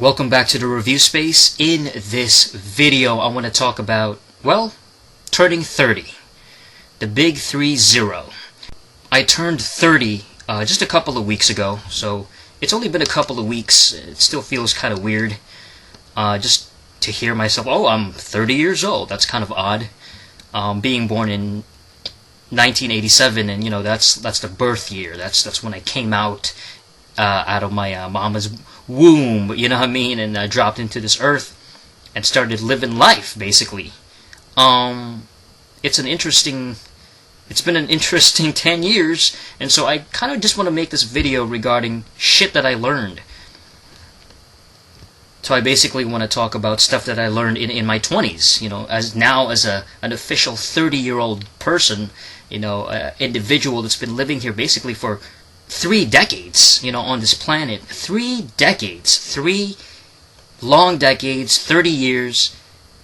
Welcome back to the review space. In this video, I want to talk about, well, turning 30. The big 3-0. I turned 30 just a couple of weeks ago, so it's only been a couple of weeks. It still feels kind of weird just to hear myself, oh, I'm 30 years old. That's kind of odd. Being born in 1987, and that's the birth year. That's when I came out of my mama's womb, you know what I mean, and dropped into this earth and started living life, basically. It's been an interesting 10 years, and so I kind of just want to make this video regarding shit that I learned. So I basically want to talk about stuff that I learned in my 20s, as an official 30-year-old person, individual that's been living here basically for 3 decades, on this planet. 3 decades. 3 long decades, 30 years.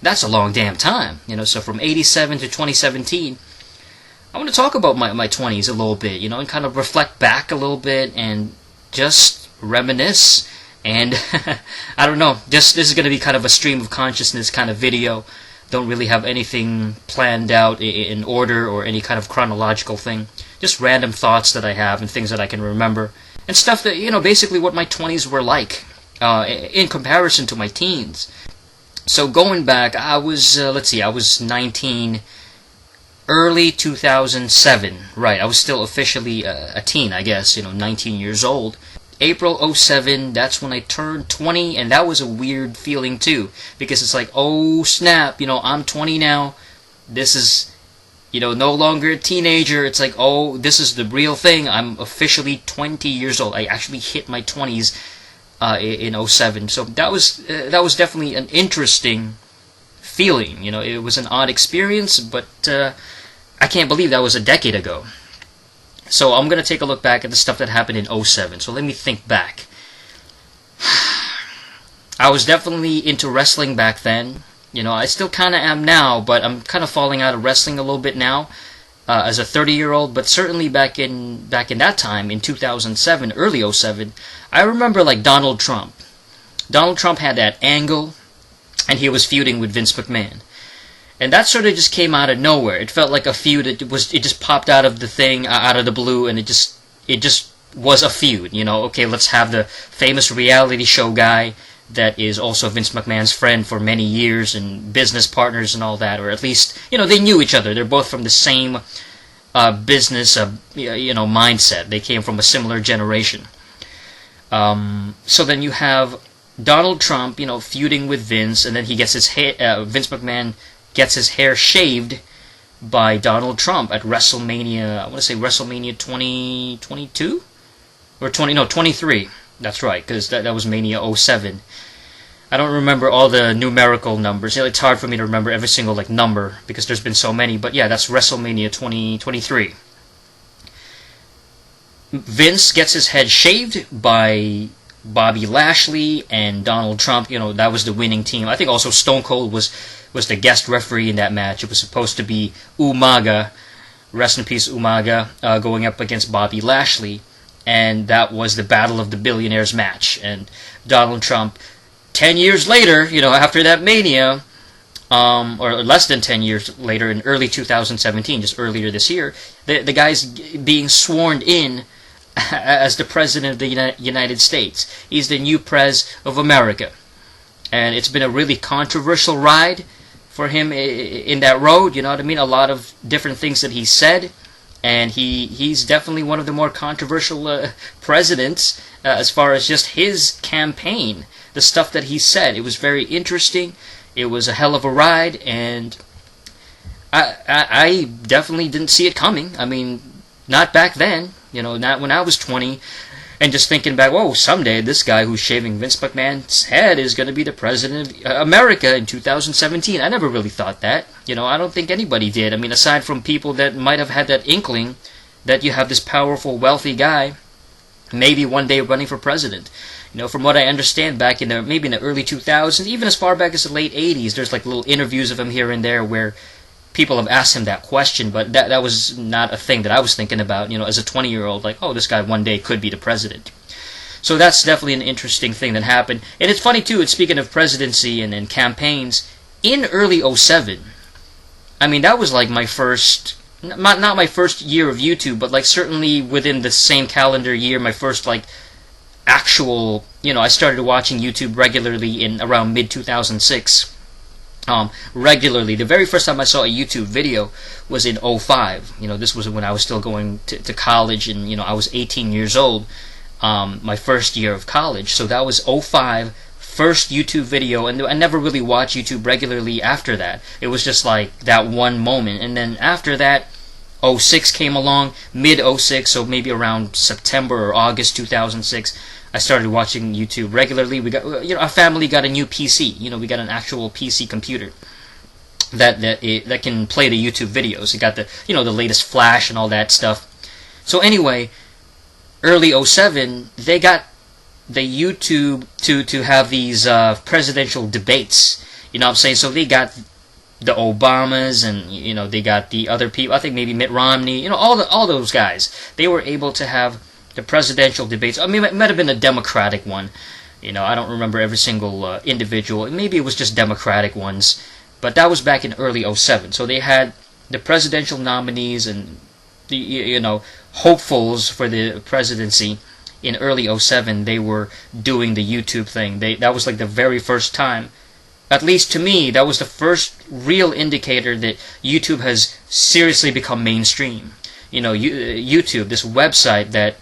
That's a long damn time, so from 87 to 2017. I want to talk about my 20s a little bit, and kind of reflect back a little bit and just reminisce. And I don't know, this is going to be kind of a stream of consciousness kind of video. Don't really have anything planned out in order or any kind of chronological thing. Just random thoughts that I have and things that I can remember. And stuff that, basically what my 20s were like in comparison to my teens. So going back, I was 19, early 2007. Right, I was still officially a teen, I guess, 19 years old. April 07, that's when I turned 20, and that was a weird feeling too, because it's like, oh snap, I'm 20 now, this is, no longer a teenager. It's like, oh, this is the real thing, I'm officially 20 years old. I actually hit my 20s in 07, so that was definitely an interesting feeling. It was an odd experience, but I can't believe that was a decade ago. So I'm going to take a look back at the stuff that happened in 07. So let me think back. I was definitely into wrestling back then. I still kind of am now, but I'm kind of falling out of wrestling a little bit now as a 30-year-old. But certainly back in that time, in 2007, early 07, I remember like Donald Trump. Donald Trump had that angle, and he was feuding with Vince McMahon. And that sort of just came out of nowhere. It felt like a feud. It just popped out of the thing, out of the blue, and it just was a feud. Okay, let's have the famous reality show guy that is also Vince McMahon's friend for many years and business partners and all that, or at least they knew each other. They're both from the same business mindset. They came from a similar generation. So then you have Donald Trump, feuding with Vince, and then he gets Vince McMahon gets his hair shaved by Donald Trump at WrestleMania, I want to say WrestleMania 2022? Or 23. That's right, because that was Mania 07. I don't remember all the numerical numbers. It's hard for me to remember every single number because there's been so many. But yeah, that's WrestleMania 2023. Vince gets his head shaved by Bobby Lashley and Donald Trump. That was the winning team. I think also Stone Cold was the guest referee in that match. It was supposed to be Umaga, rest in peace Umaga, going up against Bobby Lashley, and that was the Battle of the Billionaires match. And Donald Trump, 10 years later, after that Mania, or less than 10 years later, in early 2017, just earlier this year, the guy's being sworn in as the President of the United States. He's the new Prez of America. And it's been a really controversial ride for him in that road, you know what I mean? A lot of different things that he said, and he's definitely one of the more controversial presidents as far as just his campaign, the stuff that he said. It was very interesting. It was a hell of a ride, and I definitely didn't see it coming. I mean, not back then, not when I was 20. And just thinking back, whoa, someday this guy who's shaving Vince McMahon's head is going to be the President of America in 2017. I never really thought that. I don't think anybody did. I mean, aside from people that might have had that inkling that you have this powerful, wealthy guy maybe one day running for president. From what I understand, back in maybe in the early 2000s, even as far back as the late 80s, there's little interviews of him here and there where people have asked him that question, but that was not a thing that I was thinking about, as a 20-year-old, oh, this guy one day could be the president. So that's definitely an interesting thing that happened. And it's funny too, it's speaking of presidency and campaigns, in early '07, I mean, that was like my first, not my first year of YouTube, but like certainly within the same calendar year, my first like actual, I started watching YouTube regularly in around mid-2006. Regularly. The very first time I saw a YouTube video was in '05. This was when I was still going to college, and I was 18 years old, my first year of college. So that was '05, first YouTube video, and I never really watched YouTube regularly after that. It was just like that one moment, and then after that, '06 came along, mid '06, so maybe around September or August 2006. I started watching YouTube regularly. We got, our family got a new PC. We got an actual PC computer that can play the YouTube videos. It got the the latest Flash and all that stuff. So anyway, early '07, they got the YouTube to have these presidential debates. You know what I'm saying? So they got the Obamas, and they got the other people. I think maybe Mitt Romney. All those guys. They were able to have the presidential debates. I mean, it might have been a Democratic one. I don't remember every single individual. Maybe it was just Democratic ones. But that was back in early '07. So they had the presidential nominees and the hopefuls for the presidency in early '07. They were doing the YouTube thing. That was like the very first time. At least to me, that was the first real indicator that YouTube has seriously become mainstream. YouTube, this website that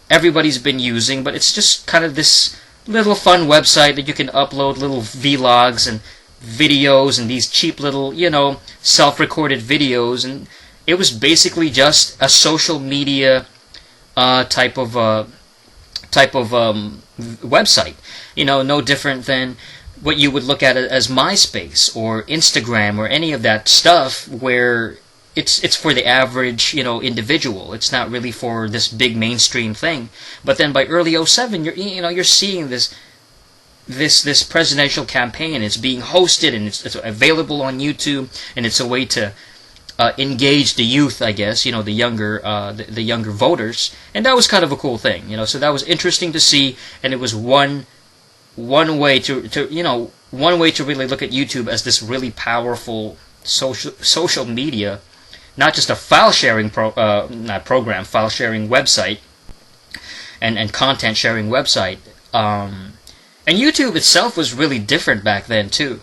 everybody's been using, but it's just kind of this little fun website that you can upload little vlogs and videos and these cheap little, self-recorded videos, and it was basically just a social media type of website. No different than what you would look at as MySpace or Instagram or any of that stuff, where it's for the average, individual. It's not really for this big mainstream thing. But then by early '07, you're seeing this presidential campaign. It's being hosted, and it's available on YouTube, and it's a way to engage the youth, I guess. The younger voters, and that was kind of a cool thing. So that was interesting to see, and it was one way to really look at YouTube as this really powerful social media. Not just a file sharing file sharing website and content sharing website. And YouTube itself was really different back then too.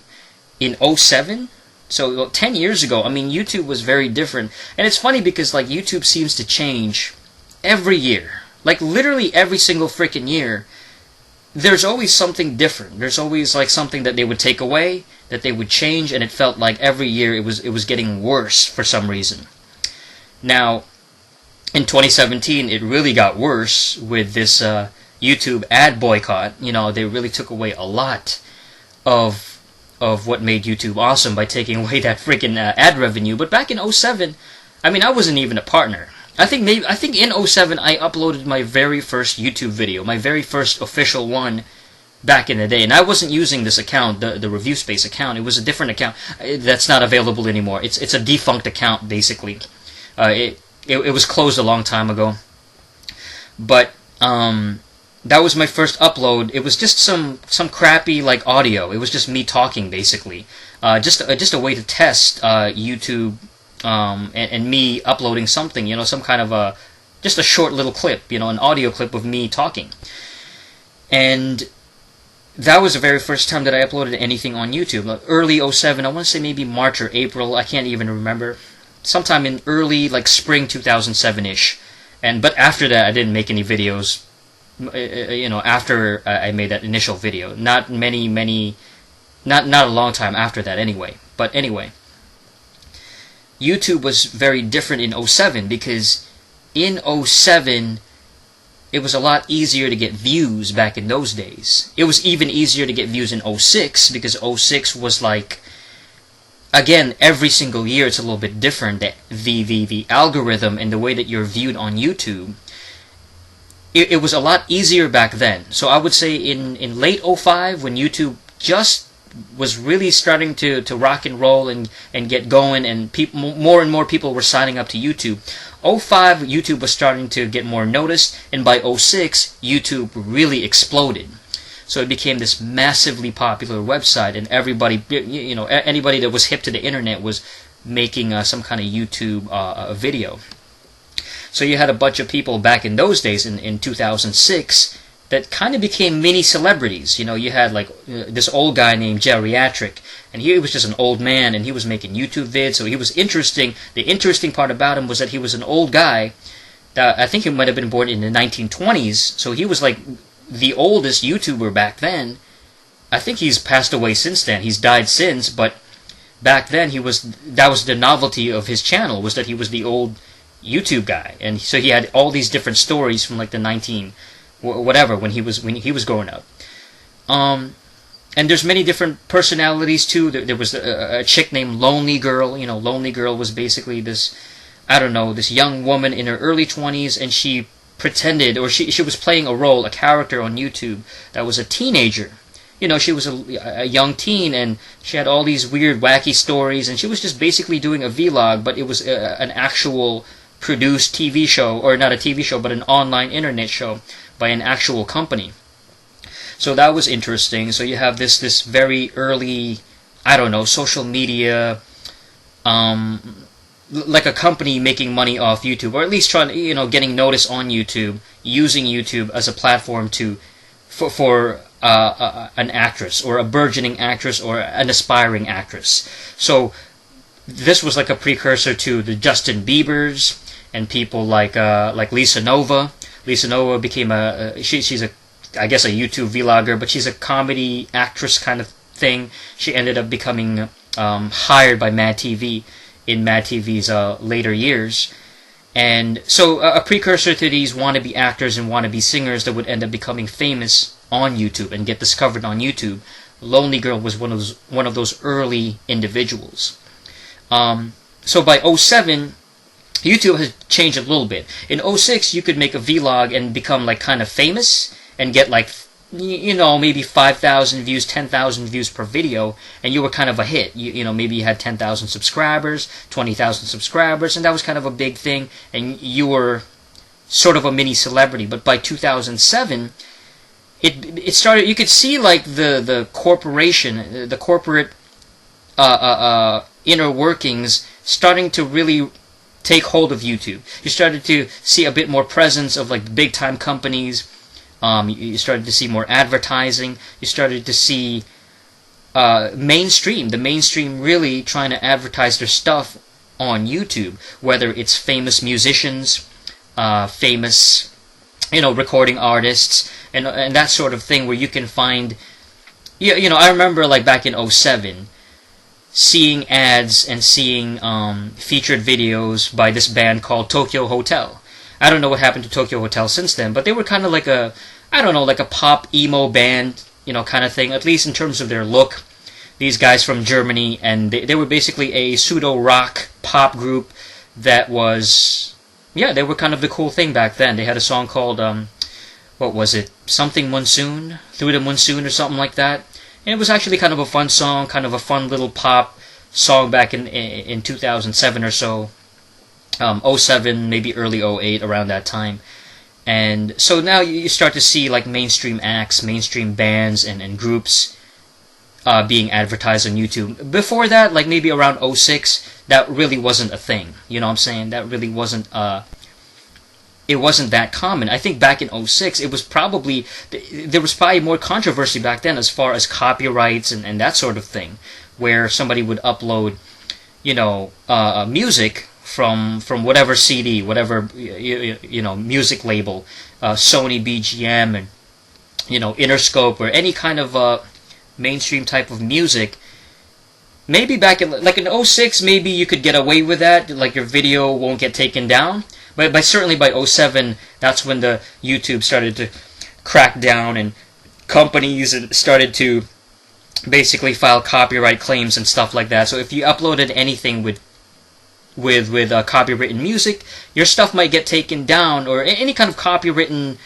In '07, so 10 years ago, I mean, YouTube was very different. And it's funny because like YouTube seems to change every year. Like literally every single freaking year. There's always something different. There's always like something that they would take away, that they would change, and it felt like every year it was getting worse for some reason. Now, in 2017, it really got worse with this YouTube ad boycott. They really took away a lot of what made YouTube awesome by taking away that freaking ad revenue. But back in '07, I mean, I wasn't even a partner. I think in '07 I uploaded my very first YouTube video, my very first official one back in the day, and I wasn't using this account, the Review Space account. It was a different account that's not available anymore. It's a defunct account basically. It was closed a long time ago. But that was my first upload. It was just some crappy like audio. It was just me talking basically. Just a way to test YouTube. And me uploading something, some kind of just a short little clip, an audio clip of me talking. And that was the very first time that I uploaded anything on YouTube. Early '07, I want to say maybe March or April, I can't even remember. Sometime in early, like spring 2007-ish. But after that, I didn't make any videos, after I made that initial video. Not a long time after that anyway. But anyway. YouTube was very different in '07 because in '07 it was a lot easier to get views back in those days. It was even easier to get views in '06 because '06 was like, again, every single year it's a little bit different. The algorithm and the way that you're viewed on YouTube, it was a lot easier back then. So I would say in late '05 when YouTube just was really starting to rock and roll and get going, and more and more people were signing up to YouTube. '05, YouTube was starting to get more noticed, and by '06, YouTube really exploded. So it became this massively popular website, and everybody, anybody that was hip to the internet was making some kind of YouTube video. So you had a bunch of people back in those days, in 2006, that kind of became mini celebrities. You had like this old guy named Geriatric, and he was just an old man, and he was making YouTube vids, so he was interesting. The interesting part about him was that he was an old guy. I think he might have been born in the 1920s, so he was like the oldest YouTuber back then. I think he's passed away since then. He's died since, but back then that was the novelty of his channel, was that he was the old YouTube guy, and so he had all these different stories from like the when he was growing up. And there's many different personalities too. There was a chick named Lonely Girl. Lonely Girl was basically this, this young woman in her early 20s, and she pretended, or she was playing a character on YouTube that was a teenager. She was a young teen, and she had all these weird, wacky stories, and she was just basically doing a vlog, but it was an actual produced TV show, or not a TV show, but an online internet show by an actual company. So that was interesting. So you have this very early, social media, like a company making money off YouTube, or at least trying, getting noticed on YouTube, using YouTube as a platform for an actress, or a burgeoning actress, or an aspiring actress. So this was like a precursor to the Justin Biebers and people like Lisa Nova. Lisa Nova became she's a YouTube vlogger, but she's a comedy actress kind of thing. She ended up becoming hired by Mad TV in Mad TV's later years. And so a precursor to these wannabe actors and wannabe singers that would end up becoming famous on YouTube and get discovered on YouTube. Lonely Girl was one of those early individuals. So by '07, YouTube has changed a little bit. In '06, you could make a vlog and become like kind of famous and get like, maybe 5,000 views, 10,000 views per video, and you were kind of a hit. Maybe you had 10,000 subscribers, 20,000 subscribers, and that was kind of a big thing, and you were sort of a mini celebrity. But by 2007, it started. You could see like the corporation, the corporate inner workings starting to really take hold of YouTube. You started to see a bit more presence of like big time companies. You started to see more advertising. You started to see the mainstream really trying to advertise their stuff on YouTube, whether it's famous musicians, famous recording artists, and that sort of thing, where you can find, I remember like back in '07 seeing ads and seeing featured videos by this band called Tokyo Hotel. I don't know what happened to Tokyo Hotel since then, but they were kind of like a pop emo band, kind of thing, at least in terms of their look. These guys from Germany, and they were basically a pseudo-rock pop group that was, they were kind of the cool thing back then. They had a song called, what was it, Something Monsoon? Through the Monsoon or something like that. And it was actually kind of a fun song, kind of a fun little pop song back in 2007 or so. '07, maybe early '08, around that time. And so now you start to see like mainstream acts, mainstream bands, and groups being advertised on YouTube. Before that, like maybe around '06, that really wasn't a thing. You know what I'm saying? That really wasn't it wasn't that common. I think back in '06, there was probably more controversy back then as far as copyrights and that sort of thing, where somebody would upload, music from whatever CD, whatever music label, Sony BGM, and Interscope, or any kind of mainstream type of music. Maybe back in '06, maybe you could get away with that, like your video won't get taken down. But certainly by '07, that's when the YouTube started to crack down, and companies started to basically file copyright claims and stuff like that. So if you uploaded anything with copywritten music, your stuff might get taken down, or any kind of copywritten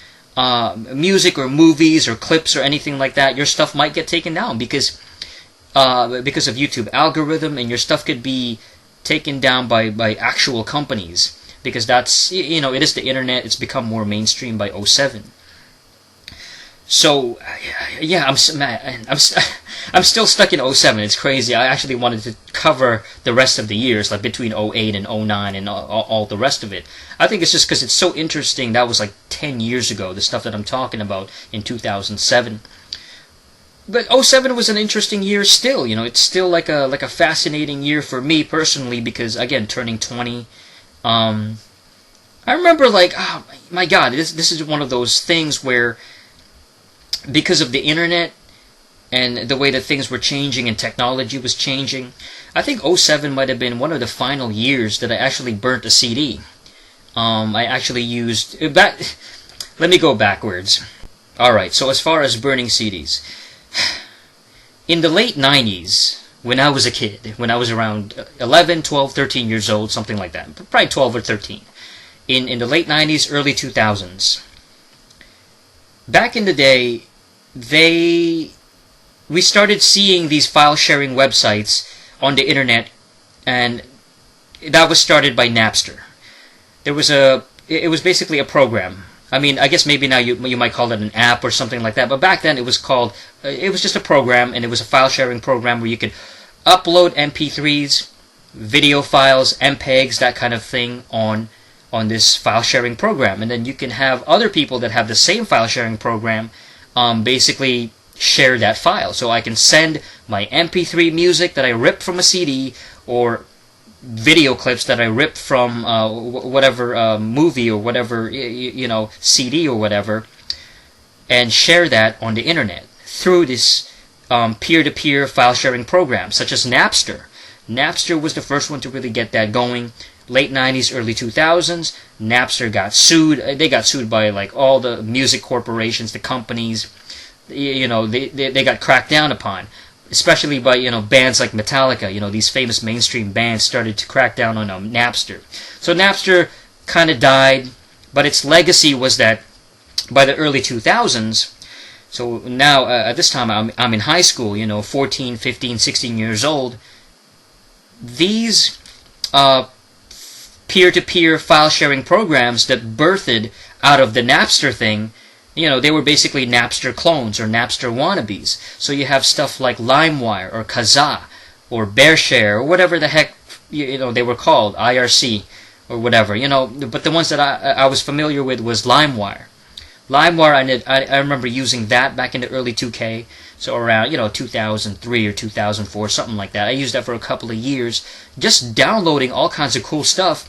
music or movies or clips or anything like that. Your stuff might get taken down because of YouTube algorithm, and your stuff could be taken down by actual companies. because that's, it is the internet. It's become more mainstream by '07. So yeah, I'm still stuck in '07. It's crazy. I actually wanted to cover the rest of the years, like between '08 and '09 and all the rest of it. I think it's just because it's so interesting. That was like 10 years ago, the stuff that I'm talking about in 2007. But '07 was an interesting year still. It's still like a fascinating year for me personally, because again, turning 20. I remember, like, oh my God, this is one of those things where, because of the internet and the way that things were changing and technology was changing, I think '07 might have been one of the final years that I actually burnt a CD. I actually used that. Let me go backwards. All right. So as far as burning CDs, in the late '90s, when I was a kid, when I was around 11, 12, 13 years old, something like that, probably 12 or 13, in the late '90s, early 2000s, back in the day, we started seeing these file sharing websites on the internet, and that was started by Napster. It was basically a program. I mean, I guess maybe now you might call it an app or something like that, but back then it was just a program, and it was a file sharing program where you could upload MP3s, video files, MPEGs, that kind of thing on this file sharing program, and then you can have other people that have the same file sharing program basically share that file. So I can send my MP3 music that I ripped from a CD, or video clips that I ripped from whatever movie or whatever CD or whatever, and share that on the internet through this peer-to-peer file sharing program, such as Napster. Napster was the first one to really get that going. Late '90s, early 2000s, Napster got sued. They got sued by like all the music corporations, the companies. They got cracked down upon, especially by bands like Metallica. These famous mainstream bands started to crack down on Napster. So Napster kind of died, but its legacy was that by the early 2000s. So now at this time I'm in high school. 14, 15, 16 years old. These peer-to-peer file sharing programs that birthed out of the Napster thing, they were basically Napster clones or Napster wannabes. So you have stuff like LimeWire or Kazaa or BearShare or whatever the heck they were called, IRC or whatever. But the ones that I was familiar with was LimeWire. LimeWire, I remember using that back in the early 2K, so around 2003 or 2004, something like that. I used that for a couple of years, just downloading all kinds of cool stuff.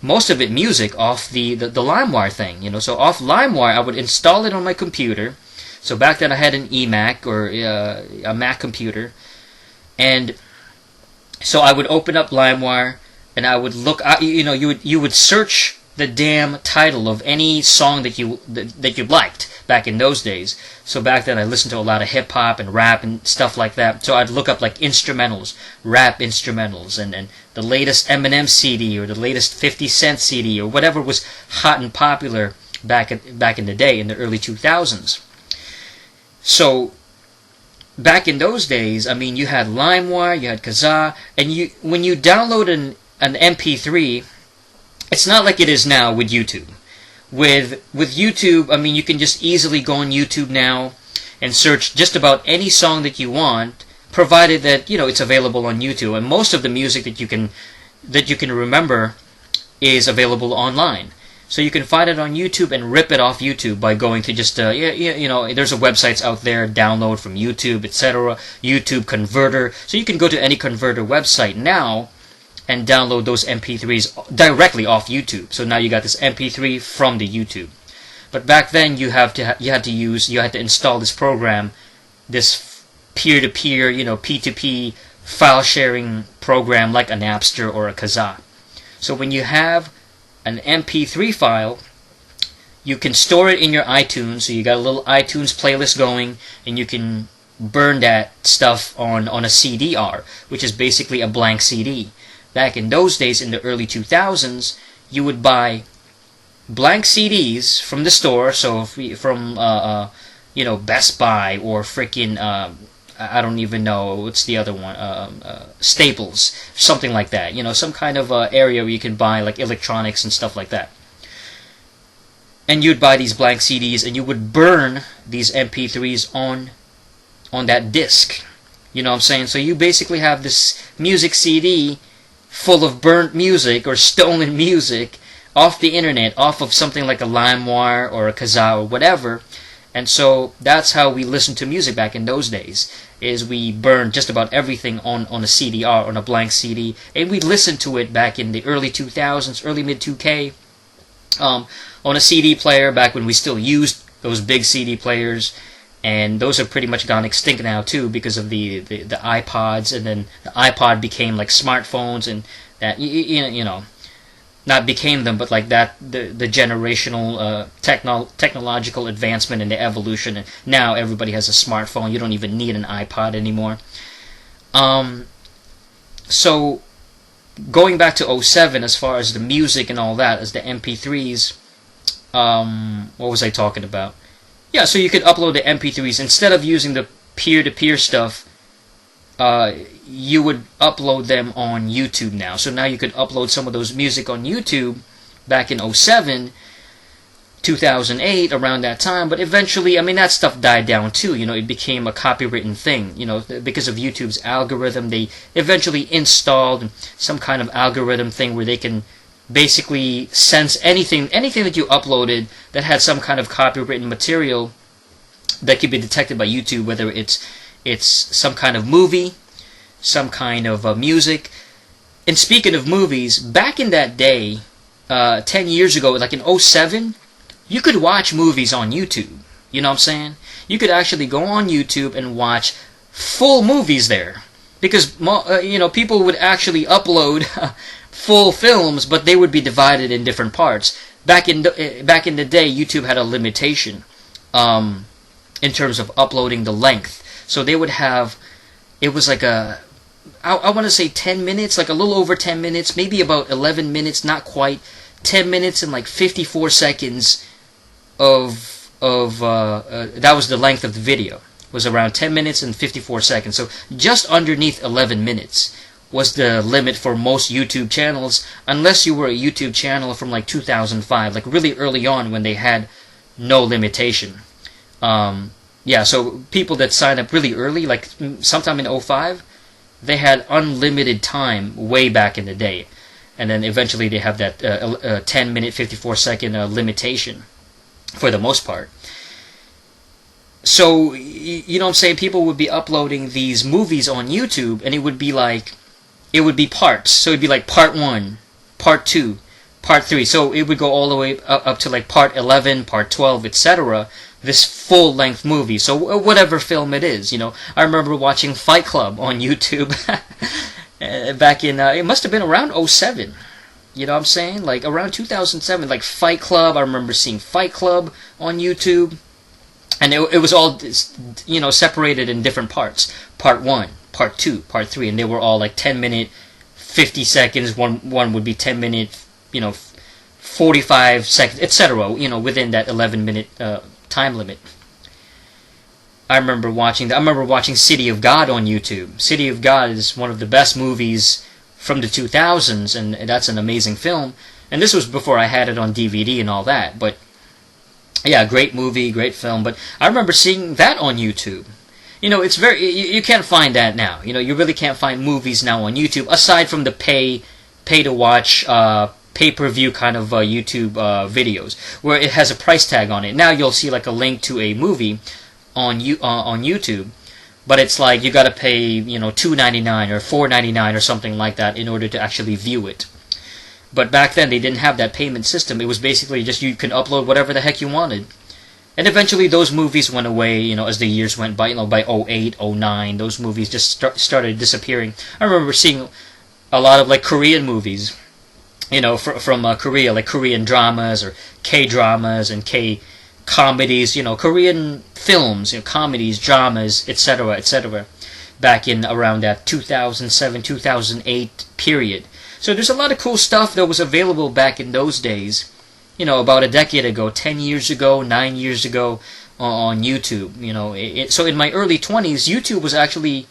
Most of it music off the LimeWire thing, So off LimeWire, I would install it on my computer. So back then I had an eMac or a Mac computer, and so I would open up LimeWire and I would look. You would search the damn title of any song that you liked back in those days. So back then I listened to a lot of hip hop and rap and stuff like that. So I'd look up like instrumentals, rap instrumentals, and the latest Eminem CD or the latest 50 Cent CD or whatever was hot and popular back in the day in the early 2000s. So back in those days, I mean, you had LimeWire, you had Kazaa, and when you download an MP3, it's not like it is now with YouTube. With YouTube, I mean, you can just easily go on YouTube now and search just about any song that you want, provided that it's available on YouTube. And most of the music that you can remember is available online. So you can find it on YouTube and rip it off YouTube by going to just there's websites out there, download from YouTube, etc. YouTube Converter. So you can go to any converter website now and download those MP3s directly off YouTube. So now you got this MP3 from the YouTube. But back then you had to install this program, this peer-to-peer, P2P file sharing program like a Napster or a Kazaa. So when you have an MP3 file, you can store it in your iTunes. So you got a little iTunes playlist going, and you can burn that stuff on a CDR, which is basically a blank CD. Back in those days, in the early 2000s, you would buy blank CDs from the store, so from Best Buy or freaking I don't even know what's the other one, Staples, something like that. Some kind of area where you can buy like electronics and stuff like that. And you'd buy these blank CDs, and you would burn these MP3s on that disc. You know what I'm saying? So you basically have this music CD full of burnt music or stolen music off the internet, off of something like a LimeWire or a Kazaa or whatever. And so that's how we listened to music back in those days, is we burned just about everything on a CDR, on a blank CD, and we listened to it back in the early 2000s, early mid 2K, on a CD player back when we still used those big CD players. And those have pretty much gone extinct now too, because of the iPods, and then the iPod became like smartphones, and that not became them, but like that the generational technological advancement and the evolution, and now everybody has a smartphone. You don't even need an iPod anymore. So going back to '07, as far as the music and all that, as the MP3s, what was I talking about? Yeah, so you could upload the MP3s instead of using the peer-to-peer stuff. You would upload them on YouTube now. So now you could upload some of those music on YouTube back in '07, 2008, around that time. But eventually, I mean, that stuff died down too. It became a copywritten thing. Because of YouTube's algorithm, they eventually installed some kind of algorithm thing where they can basically sense anything that you uploaded that had some kind of copywritten material that could be detected by YouTube, whether it's some kind of movie, some kind of music. And speaking of movies, back in that day, 10 years ago, like in '07, you could watch movies on YouTube. You know what I'm saying? You could actually go on YouTube and watch full movies there, because people would actually upload full films, but they would be divided in different parts. Back in the day, YouTube had a limitation in terms of uploading the length. So they would have, it was like I want to say 10 minutes, like a little over 10 minutes, maybe about 11 minutes, not quite, 10 minutes and like 54 seconds of that was the length of the video. Was around 10 minutes and 54 seconds. So just underneath 11 minutes was the limit for most YouTube channels, unless you were a YouTube channel from like 2005, like really early on when they had no limitation. So people that signed up really early, like sometime in '05, they had unlimited time way back in the day. And then eventually they have that 10 minute, 54 second limitation for the most part. So, you know what I'm saying? People would be uploading these movies on YouTube, and it would be parts. So it'd be like part 1, part 2, part 3. So it would go all the way up to like part 11, part 12, etc. This full-length movie. So whatever film it is, I remember watching Fight Club on YouTube back in, it must have been around '07. You know what I'm saying? Like around 2007, like Fight Club. I remember seeing Fight Club on YouTube. And it was all, separated in different parts. Part 1, part 2, part 3, and they were all like 10 minute, 50 seconds. One would be 10 minute, 45 seconds, etc. Within that 11 minute time limit. I remember watching City of God on YouTube. City of God is one of the best movies from the 2000s, and that's an amazing film. And this was before I had it on DVD and all that, but yeah, great movie, great film. But I remember seeing that on YouTube. It's you can't find that now. You really can't find movies now on YouTube, aside from the pay to watch, pay-per-view kind of YouTube videos, where it has a price tag on it. Now you'll see like a link to a movie on YouTube, but it's like you gotta pay $2.99 or $4.99 or something like that in order to actually view it. But back then they didn't have that payment system. It was basically just you can upload whatever the heck you wanted. And eventually those movies went away, as the years went by. By '08, '09, those movies just started disappearing. I remember seeing a lot of like Korean movies, from Korea, like Korean dramas or K-dramas and K-comedies, Korean films, comedies, dramas, etc., etc., back in around that 2007, 2008 period. So there's a lot of cool stuff that was available back in those days, about a decade ago, 10 years ago, 9 years ago, on YouTube. So in my early 20s, YouTube was actually,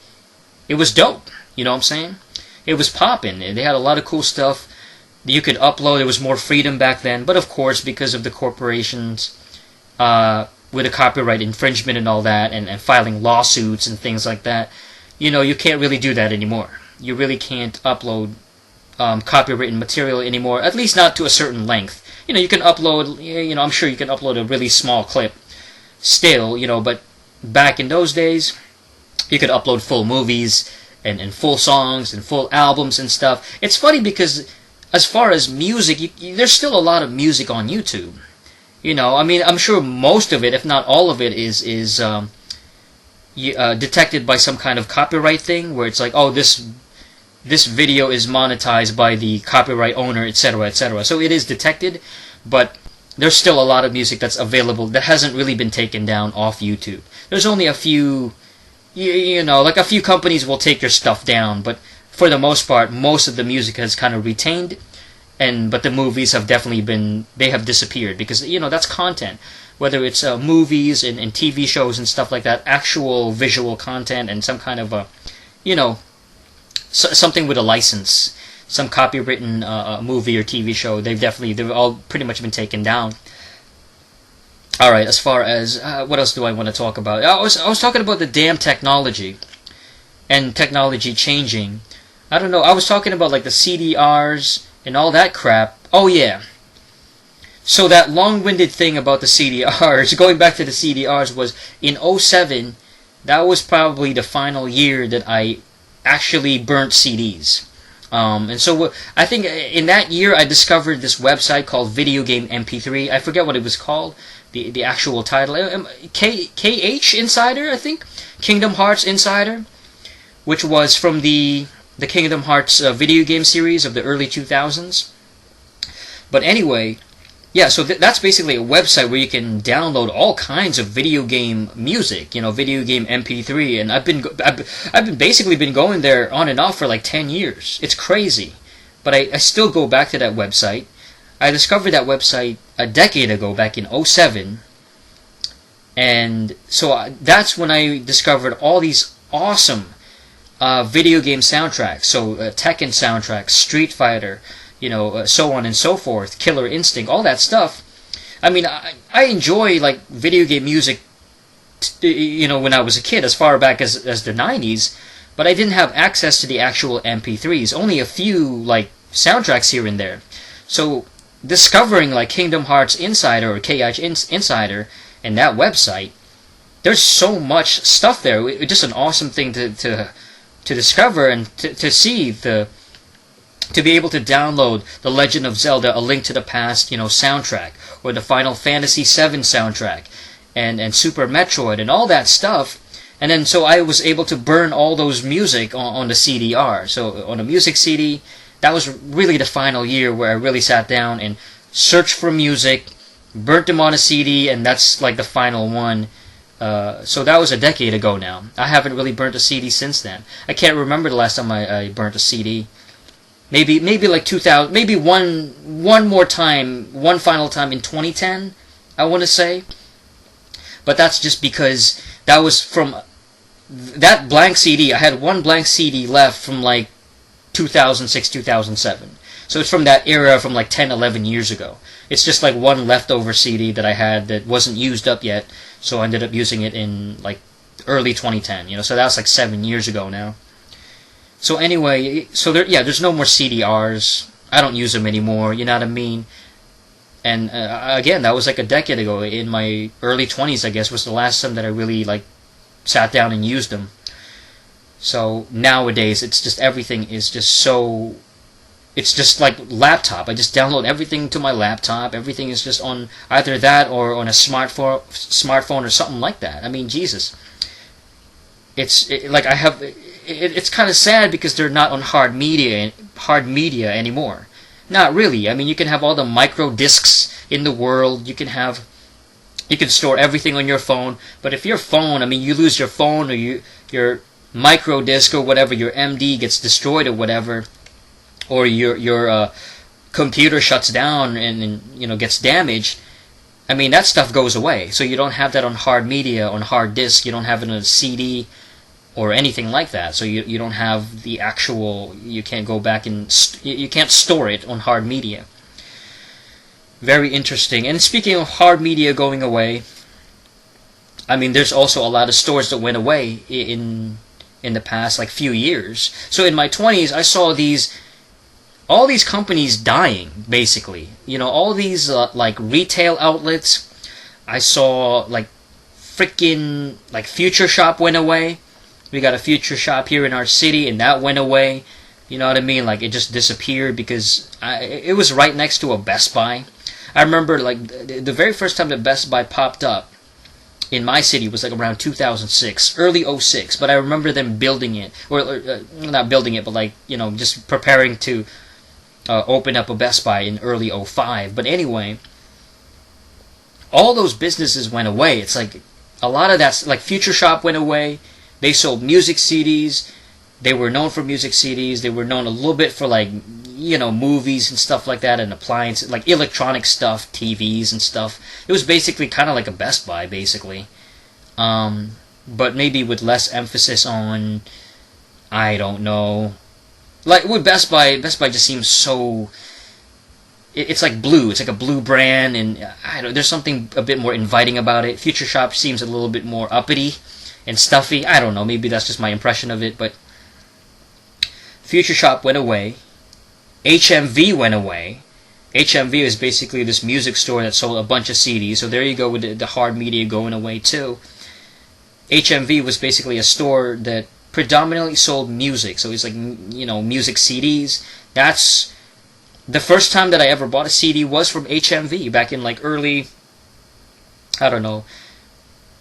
it was dope. You know what I'm saying? It was popping. They had a lot of cool stuff you could upload. There was more freedom back then. But of course, because of the corporations with the copyright infringement and all that, and filing lawsuits and things like that, you can't really do that anymore. You really can't upload copywritten material anymore, at least not to a certain length. You can upload, I'm sure you can upload a really small clip still, but back in those days, you could upload full movies and full songs and full albums and stuff. It's funny because as far as music, there's still a lot of music on YouTube. I'm sure most of it, if not all of it, is detected by some kind of copyright thing, where it's like, oh, this video is monetized by the copyright owner, etc., etc. So it is detected, but there's still a lot of music that's available that hasn't really been taken down off YouTube. There's only a few, like a few companies will take your stuff down, but for the most part, most of the music has kind of retained, but the movies have definitely they have disappeared, because that's content. Whether it's movies and TV shows and stuff like that, actual visual content and some kind of something with a license, some copywritten movie or TV show, they've all pretty much been taken down. All right, as far as what else do I want to talk about? I was talking about the damn technology and technology changing. I don't know. I was talking about like the CDRs and all that crap. Oh yeah. So that long-winded thing about the CDRs, going back to the CDRs, was in 2007. That was probably the final year that I actually burnt CDs. And so I think in that year I discovered this website called Video Game MP3. I forget what it was called, the actual title. KH Insider, I think? Kingdom Hearts Insider, which was from the Kingdom Hearts video game series of the early 2000s. But anyway, yeah, so that's basically a website where you can download all kinds of video game music, video game MP3, and I've been going there on and off for like 10 years. It's crazy, but I still go back to that website. I discovered that website a decade ago, back in 2007, and so that's when I discovered all these awesome video game soundtracks. So Tekken soundtracks, Street Fighter, so on and so forth, Killer Instinct, all that stuff. I mean, I enjoy like video game music, when I was a kid, as far back as the 90s, but I didn't have access to the actual MP3s. Only a few like soundtracks here and there. So discovering like Kingdom Hearts Insider or KH Insider and that website, there's so much stuff there. It's just an awesome thing to discover and to see to be able to download the Legend of Zelda: A Link to the Past, soundtrack, or the Final Fantasy VII soundtrack, and Super Metroid and all that stuff. And then so I was able to burn all those music on the CDR. So on a music CD, that was really the final year where I really sat down and searched for music, burnt them on a CD, and that's like the final one. So that was a decade ago now. I haven't really burnt a CD since then. I can't remember the last time I burnt a CD. Maybe like 2000. Maybe one more time, one final time in 2010. I want to say, but that's just because that was from that blank CD. I had one blank CD left from like 2006, 2007. So it's from that era, from like 10, 11 years ago. It's just like one leftover CD that I had that wasn't used up yet, so I ended up using it in like early 2010. So that's like 7 years ago now. So anyway, there's no more CDRs. I don't use them anymore. You know what I mean? And again, that was like a decade ago. In my early 20s, I guess, was the last time that I really like sat down and used them. So nowadays, it's just everything is just so. It's just like laptop. I just download everything to my laptop. Everything is just on either that or on a smartphone or something like that. I mean, Jesus. It's kind of sad because they're not on hard media anymore. Not really. I mean, you can have all the micro discs in the world. You can store everything on your phone. But if your phone, I mean, you lose your phone or your micro disc or whatever, your MD gets destroyed or whatever, or your computer shuts down and gets damaged, I mean, that stuff goes away. So you don't have that on hard media, on hard disk. You don't have it on a CD or anything like that. So you don't have the actual. You can't go back and you can't store it on hard media. Very interesting. And speaking of hard media going away, I mean, there's also a lot of stores that went away in the past like few years. So in my 20s, I saw all these companies dying, basically. All these like retail outlets. I saw like freaking like Future Shop went away. We got a Future Shop here in our city, and that went away. You know what I mean? Like it just disappeared because it was right next to a Best Buy. I remember like the very first time that Best Buy popped up in my city was like around 2006, early '06. But I remember them building it, or not building it, but like just preparing to open up a Best Buy in early '05. But anyway, all those businesses went away. It's like a lot of that's like Future Shop went away. They sold music CDs. They were known for music CDs. They were known a little bit for like movies and stuff like that, and appliances, like electronic stuff, TVs and stuff. It was basically kind of like a Best Buy, basically, but maybe with less emphasis on, I don't know, like with Best Buy just seems so. It's like blue. It's like a blue brand, and there's something a bit more inviting about it. Future Shop seems a little bit more uppity and stuffy. I don't know. Maybe that's just my impression of it, but Future Shop went away. HMV went away. HMV is basically this music store that sold a bunch of CDs. So there you go with the hard media going away too. HMV was basically a store that predominantly sold music. So it's like music CDs. That's the first time that I ever bought a CD was from HMV back in like early, I don't know,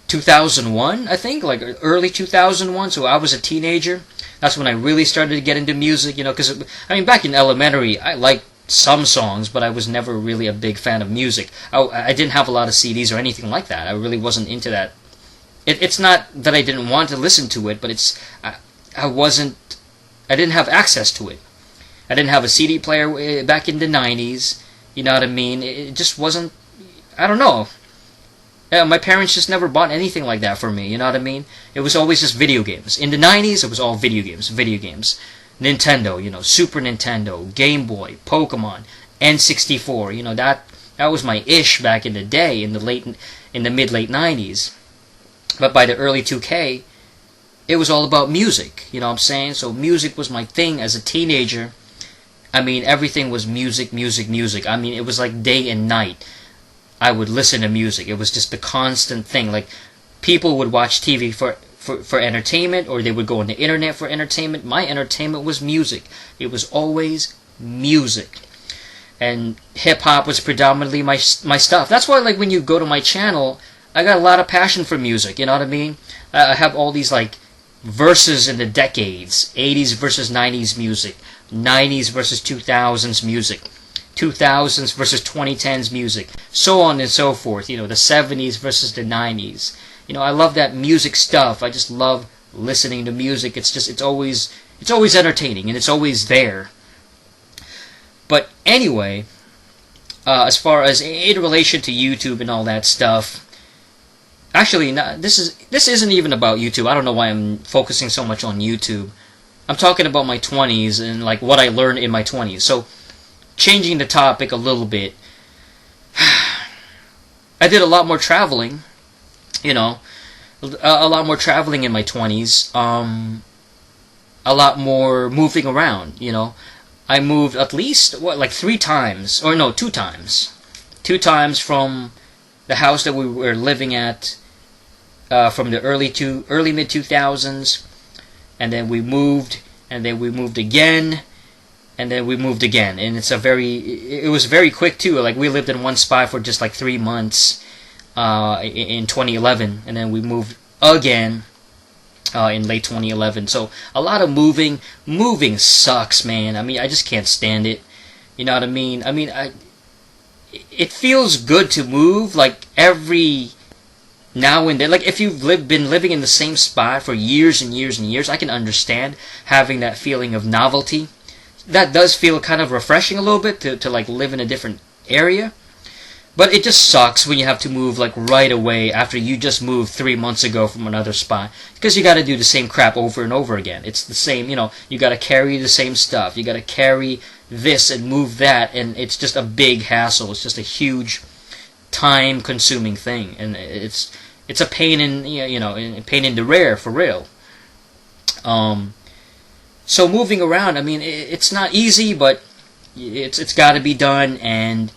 2001, I think, like early 2001. So I was a teenager. That's when I really started to get into music, because, I mean, back in elementary, I liked some songs, but I was never really a big fan of music. I didn't have a lot of CDs or anything like that. I really wasn't into that. It's not that I didn't want to listen to it, but I didn't have access to it. I didn't have a CD player back in the 90s, you know what I mean? It just wasn't, I don't know. My parents just never bought anything like that for me, you know what I mean? It was always just video games. In the 90s, it was all video games. Nintendo, Super Nintendo, Game Boy, Pokemon, N64, that was my ish back in the day, in the mid-late 90s. But by the early 2K, it was all about music, you know what I'm saying? So music was my thing as a teenager. I mean, everything was music. I mean, it was like day and night. I would listen to music. It was just the constant thing. Like, people would watch TV for entertainment, or they would go on the internet for entertainment. My entertainment was music. It was always music. And hip-hop was predominantly my stuff. That's why, like, when you go to my channel, I got a lot of passion for music, you know what I mean? I have all these, like, verses in the decades. 80s versus 90s music. 90s versus 2000s music. 2000s versus 2010s music, so on and so forth. The 70s versus the 90s. I love that music stuff. I just love listening to music. It's always entertaining, and it's always there. But anyway, as far as in relation to YouTube and all that stuff, actually, this isn't even about YouTube. I don't know why I'm focusing so much on YouTube. I'm talking about my 20s and like what I learned in my 20s. So, changing the topic a little bit, I did a lot more traveling, a lot more traveling in my 20s, a lot more moving around, I moved at least, 3 times, or no, 2 times. 2 times from the house that we were living at, from the early mid-2000s, and then we moved again, and then we moved again, and it was very quick too. Like, we lived in one spot for just like 3 months in 2011, and then we moved again in late 2011. So a lot of moving. Moving sucks, man. I mean, I just can't stand it. You know what I mean? It feels good to move, like every now and then. Like, if you've been living in the same spot for years and years and years, I can understand having that feeling of novelty. That does feel kind of refreshing a little bit to like live in a different area. But it just sucks when you have to move like right away after you just moved 3 months ago from another spot, because you got to do the same crap over and over again. It's the same, you got to carry the same stuff. You got to carry this and move that, and it's just a big hassle. It's just a huge time-consuming thing, and it's a pain in pain in the rear for real. So moving around, I mean, it's not easy, but it's got to be done. And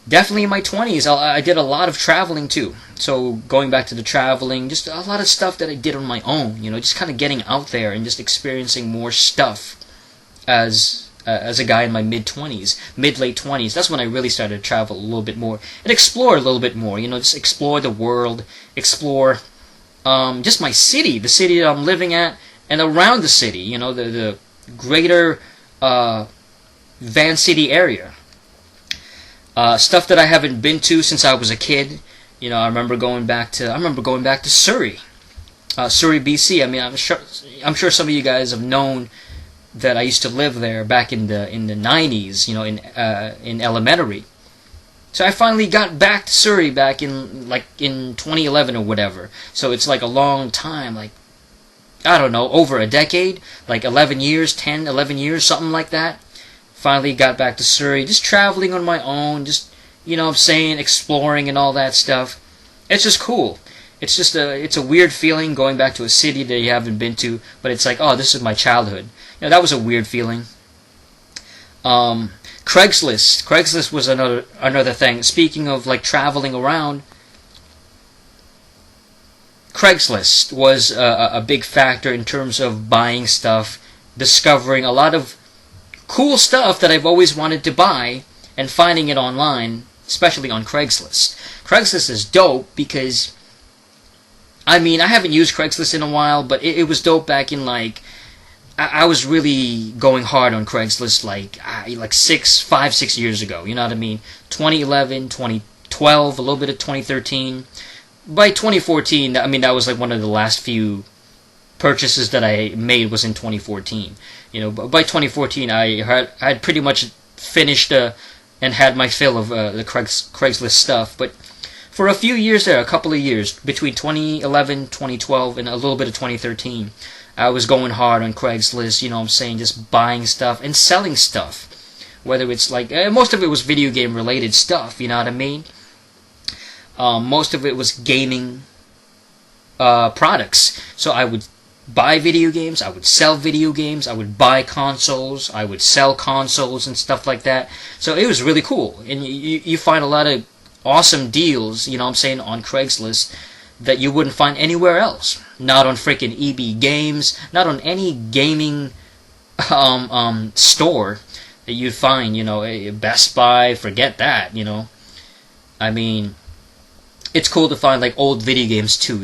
definitely in my 20s, I did a lot of traveling too. So going back to the traveling, just a lot of stuff that I did on my own, just kind of getting out there and just experiencing more stuff as a guy in my late 20s. That's when I really started to travel a little bit more and explore a little bit more, just explore the world, explore just my city, the city that I'm living at, and around the city, the greater Van City area. Stuff that I haven't been to since I was a kid. I remember going back to Surrey, BC. I mean, I'm sure some of you guys have known that I used to live there back in the 90s. In elementary. So I finally got back to Surrey back in 2011 or whatever. So it's like a long time, like I don't know, over a decade, like 11 years, something like that. Finally got back to Surrey, just traveling on my own, just, exploring and all that stuff. It's just cool. It's a weird feeling going back to a city that you haven't been to, but it's like, oh, this is my childhood. That was a weird feeling. Craigslist was another thing. Speaking of like traveling around, Craigslist was a big factor in terms of buying stuff, discovering a lot of cool stuff that I've always wanted to buy, and finding it online, especially on Craigslist. Craigslist is dope because, I haven't used Craigslist in a while, but it was dope back in I was really going hard on Craigslist like 5-6 years ago, you know what I mean? 2011, 2012, a little bit of 2013. By 2014, that was like one of the last few purchases that I made was in 2014. But by 2014, I had pretty much finished and had my fill of the Craigslist stuff. But for a few years there, a couple of years, between 2011, 2012, and a little bit of 2013, I was going hard on Craigslist, just buying stuff and selling stuff. Whether it's most of it was video game related stuff, you know what I mean? Most of it was gaming products. So I would buy video games, I would sell video games, I would buy consoles, I would sell consoles and stuff like that. So it was really cool. And you find a lot of awesome deals, on Craigslist that you wouldn't find anywhere else. Not on freaking EB Games, not on any gaming store that you'd find, a Best Buy, forget that, it's cool to find old video games too,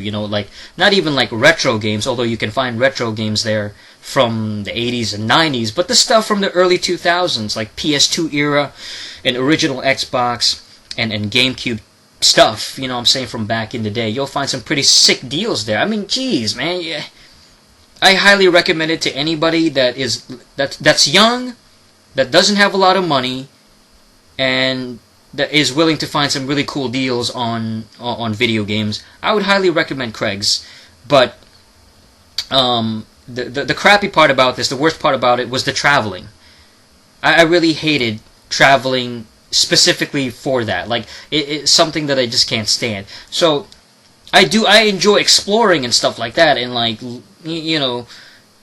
not even retro games, although you can find retro games there from the 80s and 90s, but the stuff from the early 2000s, like PS2 era and original Xbox and GameCube stuff, from back in the day. You'll find some pretty sick deals there. Geez, man, yeah. I highly recommend it to anybody that's young, that doesn't have a lot of money, and that is willing to find some really cool deals on video games. I would highly recommend Craig's. But the crappy part about this, the worst part about it, was the traveling. I really hated traveling specifically for that. It's something that I just can't stand. So I enjoy exploring and stuff like that, and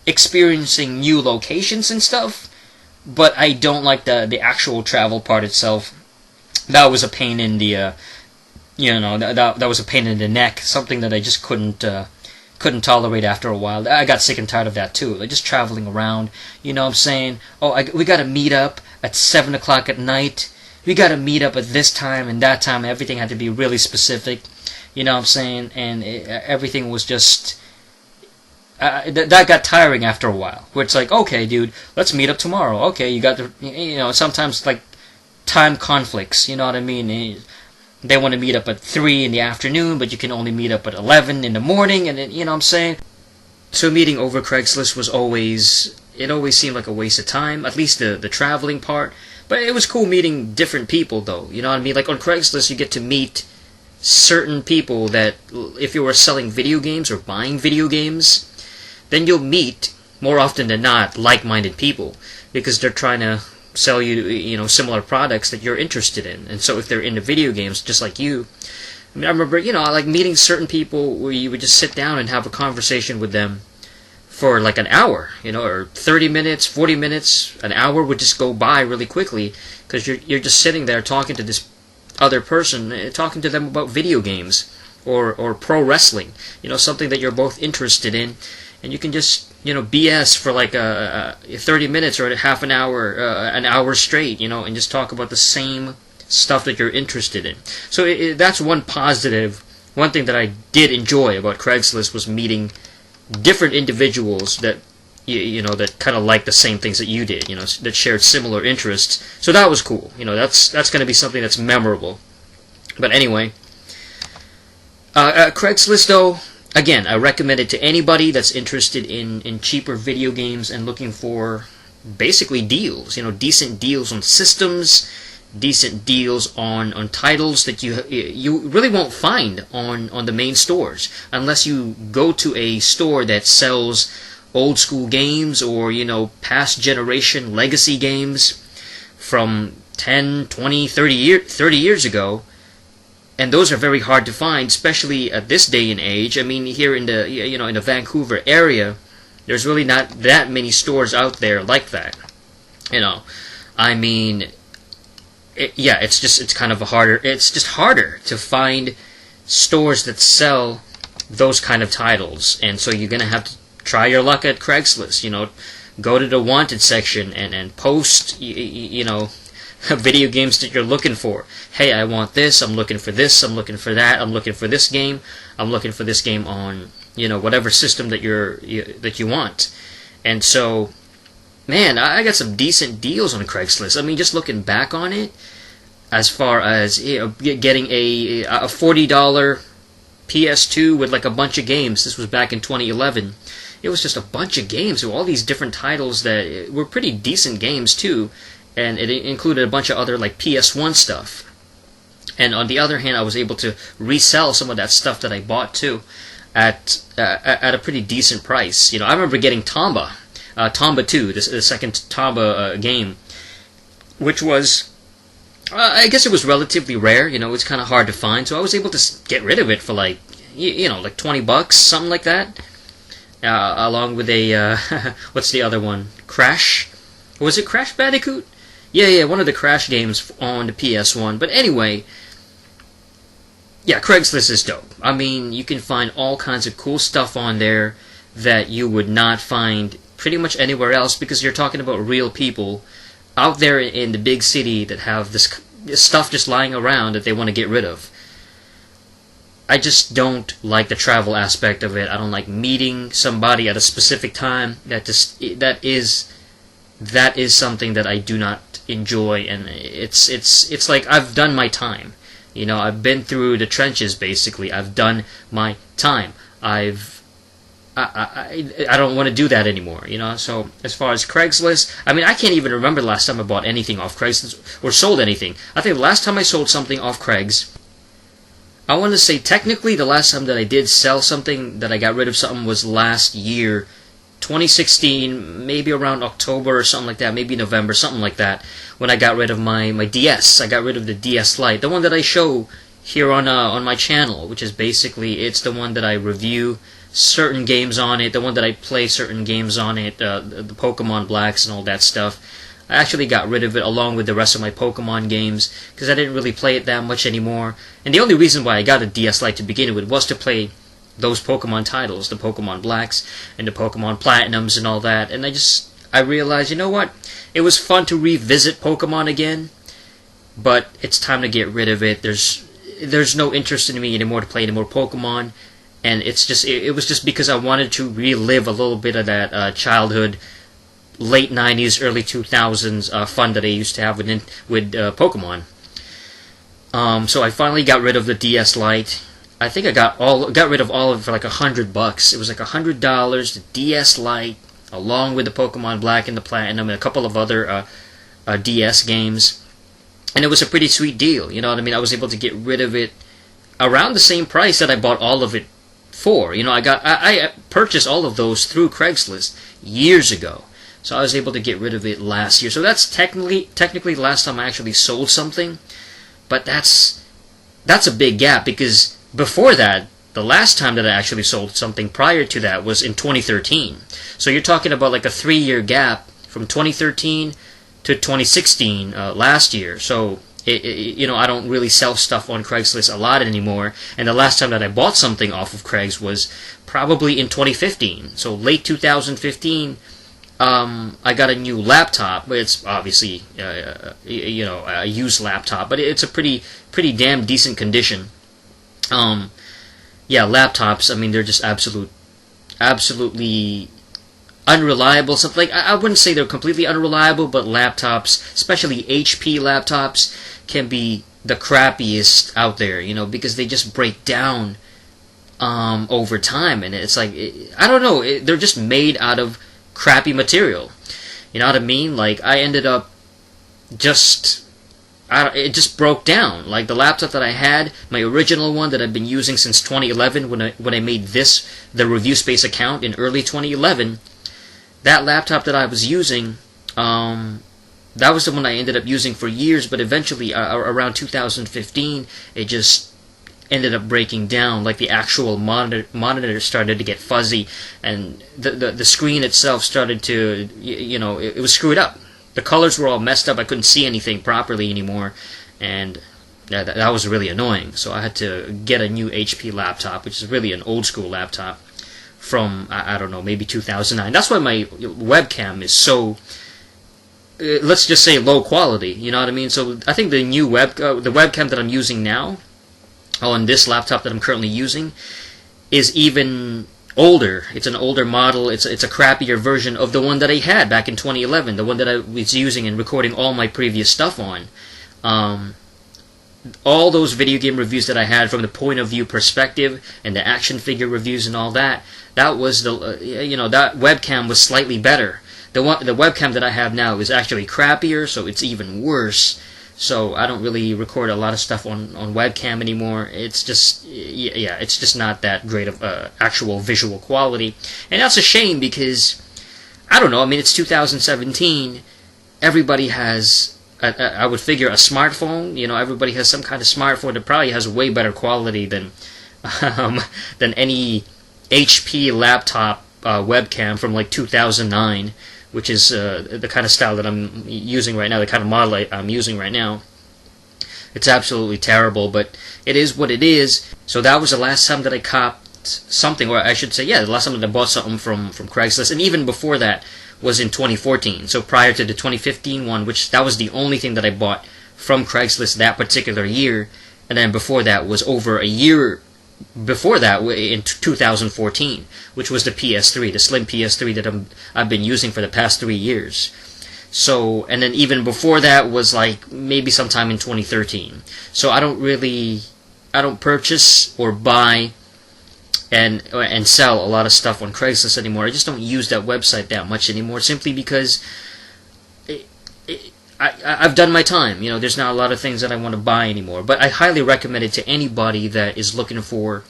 experiencing new locations and stuff. But I don't like the actual travel part itself. That was a pain in the, that was a pain in the neck. Something that I just couldn't tolerate after a while. I got sick and tired of that too. Just traveling around. We got to meet up at 7 o'clock at night. We got to meet up at this time and that time. Everything had to be really specific. And everything was just. That got tiring after a while. Where it's like, okay, dude, let's meet up tomorrow. Okay, you got the. Sometimes time conflicts, you know what I mean? They want to meet up at 3 in the afternoon, but you can only meet up at 11 in the morning, and you know what I'm saying? So meeting over Craigslist it always seemed like a waste of time, at least the traveling part. But it was cool meeting different people, though. You know what I mean? Like on Craigslist, you get to meet certain people that, if you were selling video games or buying video games, then you'll meet, more often than not, like-minded people, because they're trying to sell you, similar products that you're interested in. And so if they're into video games, just like you, I mean, I remember, like meeting certain people where you would just sit down and have a conversation with them for like an hour, or 30 minutes, 40 minutes, an hour would just go by really quickly, because you're just sitting there talking to this other person, talking to them about video games or pro wrestling, something that you're both interested in, and you can just BS for like 30 minutes or half an hour straight, and just talk about the same stuff that you're interested in. So that's one thing that I did enjoy about Craigslist, was meeting different individuals that that kind of like the same things that you did, that shared similar interests. So that was cool. That's going to be something that's memorable. But anyway, Craigslist, though, again, I recommend it to anybody that's interested in cheaper video games and looking for basically deals, decent deals on systems, decent deals on titles that you really won't find on the main stores, unless you go to a store that sells old school games or past generation legacy games from 10, 20, 30 years ago. And those are very hard to find, especially at this day and age. I mean, here in the in the Vancouver area, there's really not that many stores out there like that. I mean, it's kind of it's just harder to find stores that sell those kind of titles, and so you're gonna have to try your luck at Craigslist. Go to the wanted section and post video games that you're looking for. Hey, I want this, I'm looking for this, I'm looking for that, I'm looking for this game, I'm looking for this game on whatever system that you want. And so, man, I got some decent deals on Craigslist. I mean, just looking back on it, as far as getting a $40 PS2 with like a bunch of games. This was back in 2011. It was just a bunch of games with all these different titles that were pretty decent games too, and it included a bunch of other like PS1 stuff. And on the other hand, I was able to resell some of that stuff that I bought too at a pretty decent price. I remember getting Tomba 2, the second Tomba game, which was, I guess it was relatively rare. It's kind of hard to find, so I was able to get rid of it for like like $20, something like that. Along with a what's the other one? Crash? Was it Crash Bandicoot? Yeah, one of the Crash games on the PS1. But anyway, yeah, Craigslist is dope. I mean, you can find all kinds of cool stuff on there that you would not find pretty much anywhere else, because you're talking about real people out there in the big city that have this stuff just lying around that they want to get rid of. I just don't like the travel aspect of it. I don't like meeting somebody at a specific time. That is something that I do not enjoy, and it's like I've done my time. I've been through the trenches basically. I've done my time. I don't want to do that anymore. So as far as Craigslist, I mean, I can't even remember the last time I bought anything off Craigslist or sold anything. I think the last time I sold something off Craigslist, I want to say technically the last time that I did sell something, that I got rid of something, was last year, 2016, maybe around October or something like that, maybe November, something like that, when I got rid of my DS. I got rid of the DS Lite, the one that I show here on my channel, which is basically, it's the one that I review certain games on it, the one that I play certain games on it, the Pokemon Blacks and all that stuff. I actually got rid of it along with the rest of my Pokemon games, because I didn't really play it that much anymore. And the only reason why I got a DS Lite to begin with was to play those Pokemon titles, the Pokemon Blacks and the Pokemon Platinums and all that. And I realized, you know what? It was fun to revisit Pokemon again, but it's time to get rid of it. There's no interest in me anymore to play any more Pokemon, and it was just because I wanted to relive a little bit of that childhood, late 90s, early 2000s fun that I used to have with Pokemon. So I finally got rid of the DS Lite. I think I got rid of all of it for like $100. It was like $100, the DS Lite, along with the Pokemon Black and the Platinum, and a couple of other DS games, and it was a pretty sweet deal. You know what I mean? I was able to get rid of it around the same price that I bought all of it for. You know, I purchased all of those through Craigslist years ago, so I was able to get rid of it last year. So that's technically the last time I actually sold something, but that's a big gap, because before that, the last time that I actually sold something prior to that was in 2013. So you're talking about like a 3-year gap from 2013 to 2016 last year. So you know, I don't really sell stuff on Craigslist a lot anymore, and the last time that I bought something off of Craigslist was probably in 2015. So late 2015, I got a new laptop. It's obviously you know, a used laptop, but it's a pretty damn decent condition. Yeah, laptops, I mean, they're just absolutely unreliable. Something like, I wouldn't say they're completely unreliable, but laptops, especially HP laptops, can be the crappiest out there, you know, because they just break down over time, and it's like, I don't know, they're just made out of crappy material. You know what I mean? Like, I ended up it just broke down. Like, the laptop that I had, my original one that I've been using since 2011, when I made the Review Space account in early 2011, that laptop that I was using, that was the one I ended up using for years, but eventually, around 2015, it just ended up breaking down. Like, the actual monitor started to get fuzzy, and the screen itself started to, you know, it was screwed up. The colors were all messed up. I couldn't see anything properly anymore, and that was really annoying. So I had to get a new HP laptop, which is really an old school laptop from, I don't know, maybe 2009. That's why my webcam is so, let's just say, low quality. You know what I mean? So I think the new the webcam that I'm using now on this laptop that I'm currently using is even older. It's an older model. It's a crappier version of the one that I had back in 2011, the one that I was using and recording all my previous stuff on. All those video game reviews that I had from the point of view perspective, and the action figure reviews and all that, that was the you know, that webcam was slightly better. The webcam that I have now is actually crappier, so it's even worse. So I don't really record a lot of stuff on webcam anymore. It's just, yeah, it's just not that great of actual visual quality. And that's a shame, because, I don't know, I mean, it's 2017. Everybody has, I would figure, a smartphone. You know, everybody has some kind of smartphone that probably has way better quality than any HP laptop webcam from like 2009. Which is the kind of style that I'm using right now, the kind of model I'm using right now. It's absolutely terrible, but it is what it is. So that was the last time that I copped something, or I should say, yeah, the last time that I bought something from Craigslist, and even before that was in 2014. So prior to the 2015 one, which that was the only thing that I bought from Craigslist that particular year, and then before that was over a year before that, in 2014, which was the PS3, the slim PS3 that I've been using for the past 3 years. So, and then even before that was like maybe sometime in 2013. So I don't purchase or buy and sell a lot of stuff on Craigslist anymore. I just don't use that website that much anymore, simply because I've done my time. You know, there's not a lot of things that I want to buy anymore. But I highly recommend it to anybody that is looking for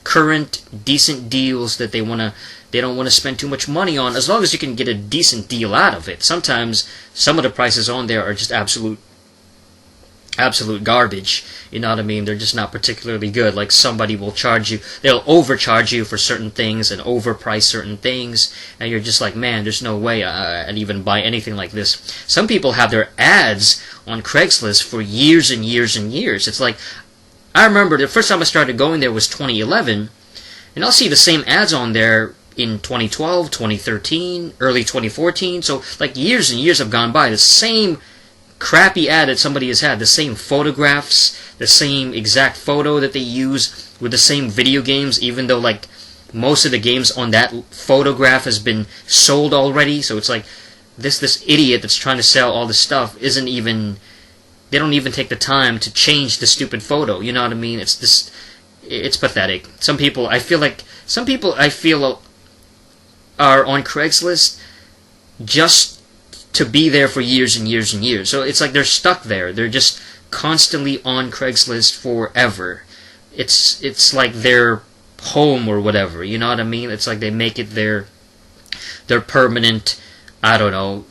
current, decent deals that they don't want to spend too much money on, as long as you can get a decent deal out of it. Sometimes some of the prices on there are just absolute garbage. You know what I mean? They're just not particularly good. Like, somebody will they'll overcharge you for certain things and overprice certain things, and you're just like, man, there's no way I'd even buy anything like this. Some people have their ads on Craigslist for years and years and years. It's like, I remember the first time I started going there was 2011, and I'll see the same ads on there in 2012, 2013, early 2014. So, like, years and years have gone by. The same crappy ad that somebody has had, the same photographs, the same exact photo that they use with the same video games, even though, like, most of the games on that photograph has been sold already. So it's like, this idiot that's trying to sell all this stuff they don't even take the time to change the stupid photo. You know what I mean? It's pathetic. Some people I feel are on Craigslist just to be there for years and years and years. So it's like they're stuck there. They're just constantly on Craigslist forever. It's like their home or whatever. You know what I mean? It's like they make it their permanent. I don't know.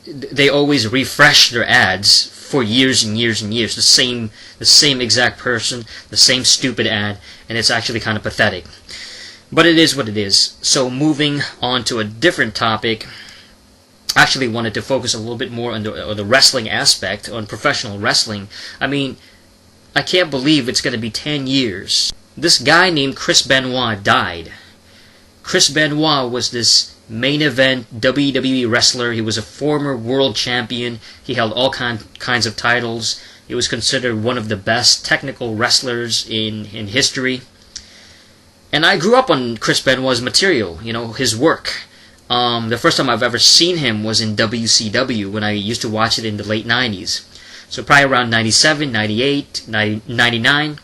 They always refresh their ads for years and years and years. The same exact person, the same stupid ad, and it's actually kind of pathetic. But it is what it is. So moving on to a different topic, I actually wanted to focus a little bit more on the wrestling aspect, on professional wrestling. I mean, I can't believe it's going to be 10 years. This guy named Chris Benoit died. Chris Benoit was this main event WWE wrestler. He was a former world champion. He held all kinds of titles. He was considered one of the best technical wrestlers in history. And I grew up on Chris Benoit's material, his work. The first time I've ever seen him was in WCW when I used to watch it in the late 90s. So probably around 97, 98, 99.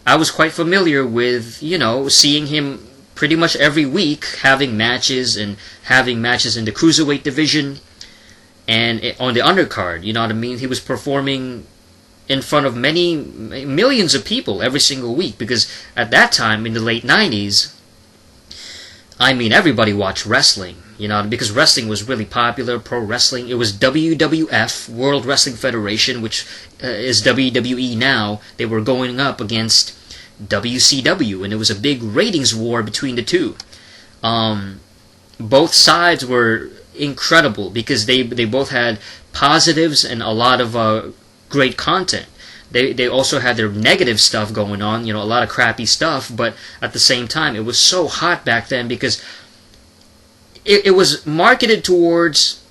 I was quite familiar with, seeing him pretty much every week having matches in the cruiserweight division and on the undercard. You know what I mean? He was performing in front of millions of people every single week, because at that time in the late 90s, I mean, everybody watched wrestling, because wrestling was really popular, pro wrestling. It was WWF, World Wrestling Federation, which is WWE now. They were going up against WCW, and it was a big ratings war between the two. Both sides were incredible because they both had positives and a lot of great content. They also had their negative stuff going on, a lot of crappy stuff, but at the same time, it was so hot back then because it was marketed towards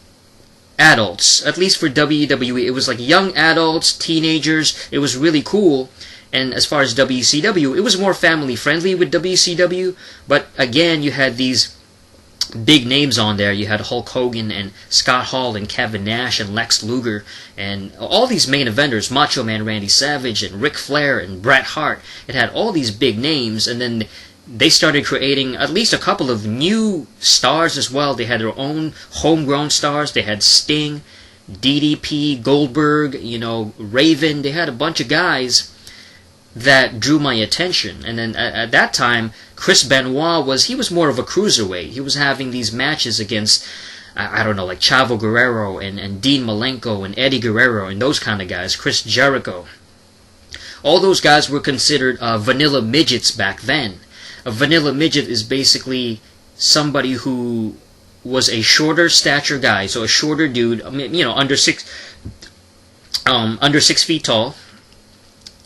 adults, at least for WWE. It was like young adults, teenagers. It was really cool. And as far as WCW, it was more family friendly with WCW, but again, you had these big names on there. You had Hulk Hogan and Scott Hall and Kevin Nash and Lex Luger and all these main eventers, Macho Man Randy Savage and Ric Flair and Bret Hart. It had all these big names, and then they started creating at least a couple of new stars as well. They had their own homegrown stars. They had Sting, DDP, Goldberg, Raven. They had a bunch of guys that drew my attention. And then at that time, Chris Benoit was more of a cruiserweight. He was having these matches against, I don't know, like Chavo Guerrero and Dean Malenko and Eddie Guerrero and those kind of guys, Chris Jericho. All those guys were considered vanilla midgets back then. A vanilla midget is basically somebody who was a shorter stature guy, so a shorter dude, under 6 feet tall,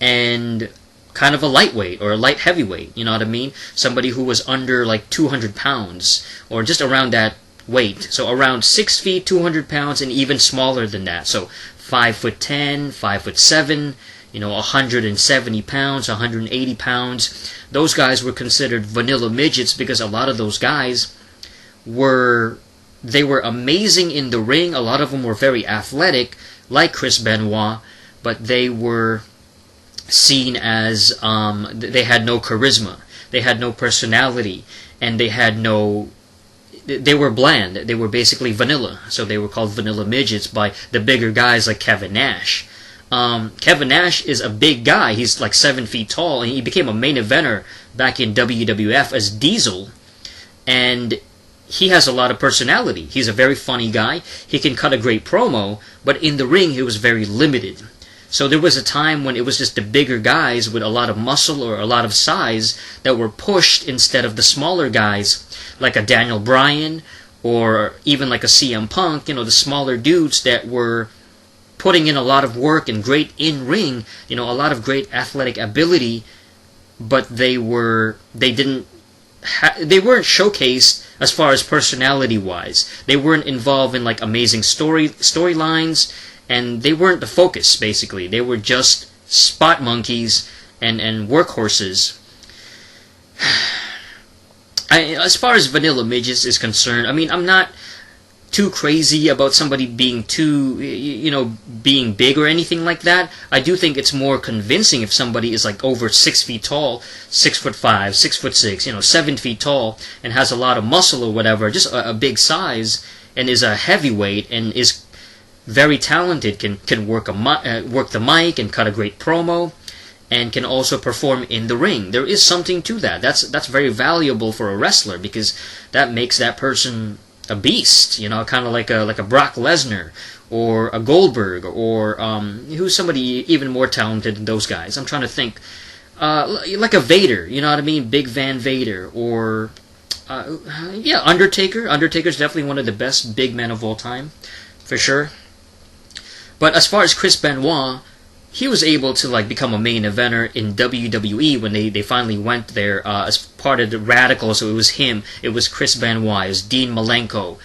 and kind of a lightweight or a light heavyweight, you know what I mean? Somebody who was under like 200 pounds or just around that weight. So around 6 feet, 200 pounds, and even smaller than that. So 5'10", 5'7", 170 pounds, 180 pounds. Those guys were considered vanilla midgets because a lot of those guys were amazing in the ring. A lot of them were very athletic, like Chris Benoit, but they were seen as they had no charisma, they had no personality, and they were bland. They were basically vanilla, so they were called vanilla midgets by the bigger guys like Kevin Nash. Kevin Nash is a big guy. He's like 7 feet tall, and he became a main eventer back in WWF as Diesel, and he has a lot of personality. He's a very funny guy. He can cut a great promo, but in the ring he was very limited. So there was a time when it was just the bigger guys with a lot of muscle or a lot of size that were pushed instead of the smaller guys, like a Daniel Bryan or even like a CM Punk, the smaller dudes that were putting in a lot of work and great in-ring, a lot of great athletic ability, but they weren't showcased as far as personality-wise. They weren't involved in like amazing storylines, and they weren't the focus, basically. They were just spot monkeys and workhorses. As far as vanilla midgets is concerned, I'm not too crazy about somebody being too, being big or anything like that. I do think it's more convincing if somebody is like over 6 feet tall, 6'5", 6'6", 7 feet tall, and has a lot of muscle or whatever, just a big size, and is a heavyweight and is very talented, can work the mic and cut a great promo, and can also perform in the ring. There is something to that. That's very valuable for a wrestler, because that makes that person a beast, kind of like a Brock Lesnar or a Goldberg, or who's somebody even more talented than those guys. I'm trying to think, like a Vader, you know what I mean, Big Van Vader, or Undertaker. Undertaker's definitely one of the best big men of all time, for sure. But as far as Chris Benoit, he was able to become a main eventer in WWE when they finally went there as part of the Radicals. So it was him, it was Chris Benoit, it was Dean Malenko,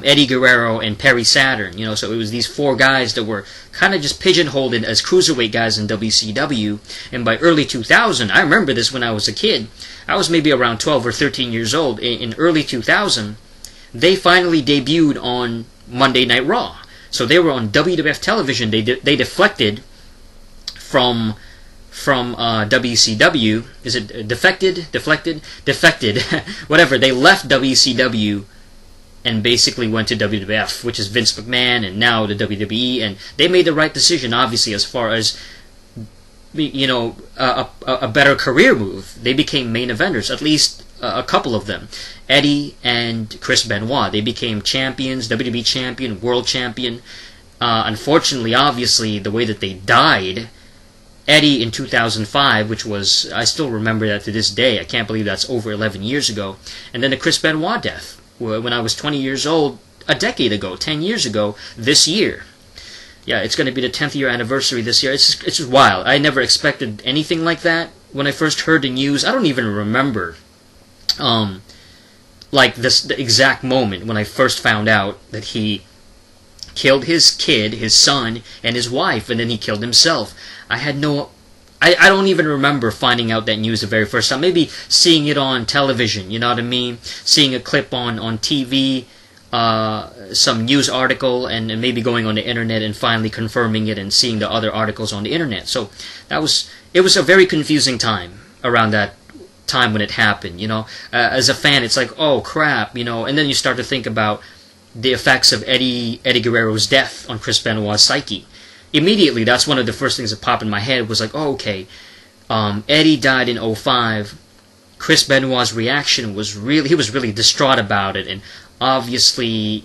Eddie Guerrero, and Perry Saturn. So it was these 4 guys that were kind of just pigeonholed as cruiserweight guys in WCW. And by early 2000, I remember this when I was a kid. I was maybe around 12 or 13 years old. In early 2000, they finally debuted on Monday Night Raw. So they were on WWF television. They deflected from WCW. Is it defected? Whatever. They left WCW and basically went to WWF, which is Vince McMahon, and now the WWE. And they made the right decision, obviously, as far as a better career move. They became main eventers, at least a couple of them. Eddie and Chris Benoit, they became champions, WWE champion, world champion. Unfortunately, obviously, the way that they died, Eddie in 2005, which was, I still remember that to this day, I can't believe that's over 11 years ago, and then the Chris Benoit death, when I was 20 years old, a decade ago, 10 years ago, this year. Yeah, it's going to be the 10th year anniversary this year. It's just wild. I never expected anything like that. When I first heard the news, I don't even remember the exact moment when I first found out that he killed his kid, his son, and his wife, and then he killed himself. I don't even remember finding out that news the very first time. Maybe seeing it on television, you know what I mean? Seeing a clip on TV, some news article, and maybe going on the internet and finally confirming it and seeing the other articles on the internet. So it was a very confusing time around that time when it happened, as a fan, it's like, oh crap, and then you start to think about the effects of Eddie Guerrero's death on Chris Benoit's psyche. Immediately, that's one of the first things that popped in my head, was like, oh, okay, Eddie died in 2005. Chris Benoit's reaction was he was really distraught about it, and obviously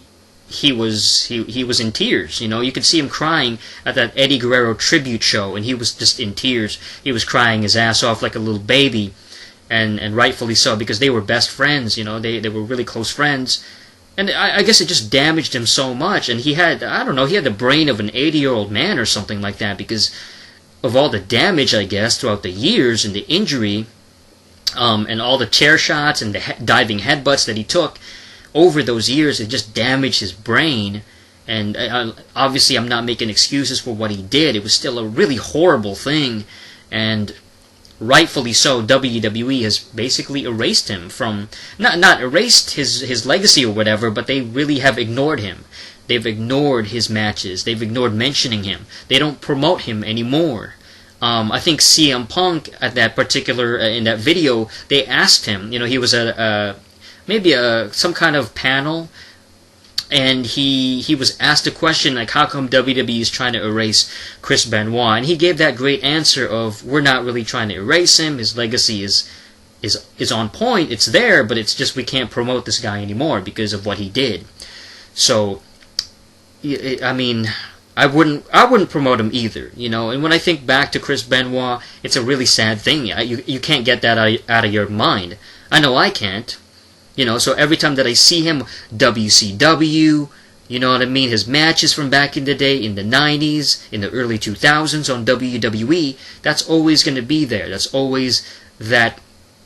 he was in tears. You could see him crying at that Eddie Guerrero tribute show, and he was just in tears. He was crying his ass off like a little baby. And rightfully so, because they were best friends, they were really close friends. And I guess it just damaged him so much, and he had the brain of an 80-year-old man or something like that, because of all the damage, I guess, throughout the years, and the injury, and all the chair shots and the diving headbutts that he took over those years. It just damaged his brain. And obviously I'm not making excuses for what he did. It was still a really horrible thing, and rightfully so, WWE has basically erased him from, not erased his legacy or whatever, but they really have ignored him. They've ignored his matches. They've ignored mentioning him. They don't promote him anymore. I think CM Punk at that particular in that video, they asked him. He was at some kind of panel, and he was asked a question like, how come WWE is trying to erase Chris Benoit? And he gave that great answer of, we're not really trying to erase him. His legacy is on point. It's there, but it's just we can't promote this guy anymore because of what he did. So, I mean, I wouldn't promote him either, And when I think back to Chris Benoit, it's a really sad thing. You can't get that out of your mind. I know I can't. So every time that I see him, WCW, you know what I mean, his matches from back in the day, in the 90s, in the early 2000s on WWE, that's always going to be there. That's always that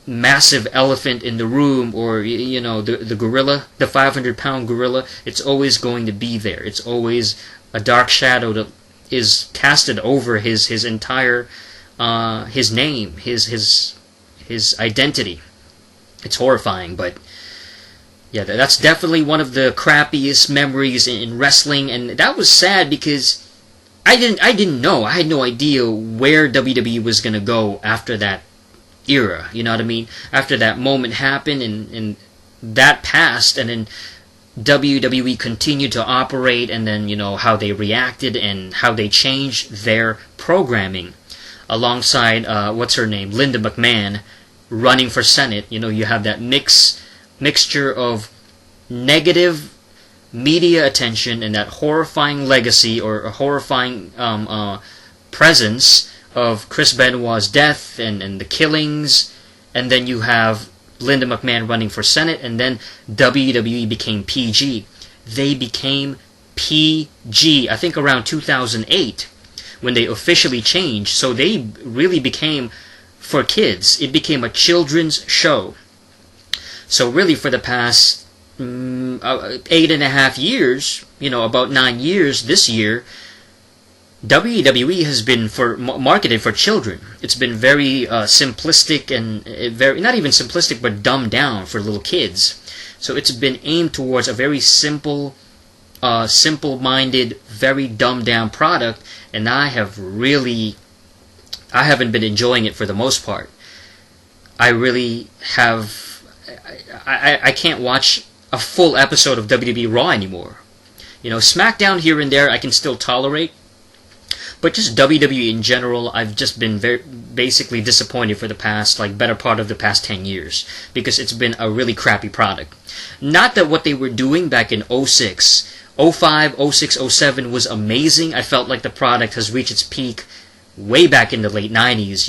massive elephant in the room, or, the gorilla, the 500-pound gorilla. It's always going to be there. It's always a dark shadow that is casted over his entire, his name, his identity. It's horrifying, but Yeah, that's definitely one of the crappiest memories in wrestling, and that was sad because I didn't know. I had no idea where WWE was gonna go after that era. You know what I mean? After that moment happened and that passed, and then WWE continued to operate, and then how they reacted and how they changed their programming alongside what's her name, Linda McMahon, running for Senate. You have that mixture of negative media attention and that horrifying legacy or horrifying presence of Chris Benoit's death and the killings, and then you have Linda McMahon running for Senate, and then WWE became PG. They became PG, I think around 2008, when they officially changed. So they really became for kids. It became a children's show. So really for the past 8.5 years, about 9 years this year, WWE has been marketed for children. It's been very simplistic and very, not even simplistic, but dumbed down for little kids. So it's been aimed towards a very simple-minded, very dumbed down product, and I haven't been enjoying it for the most part. I really have. I can't watch a full episode of WWE Raw anymore. SmackDown here and there I can still tolerate. But just WWE in general, I've just been basically disappointed for the past, better part of the past 10 years. Because it's been a really crappy product. Not that what they were doing back in 06, 05, 06, 07 was amazing. I felt like the product has reached its peak way back in the late 90s.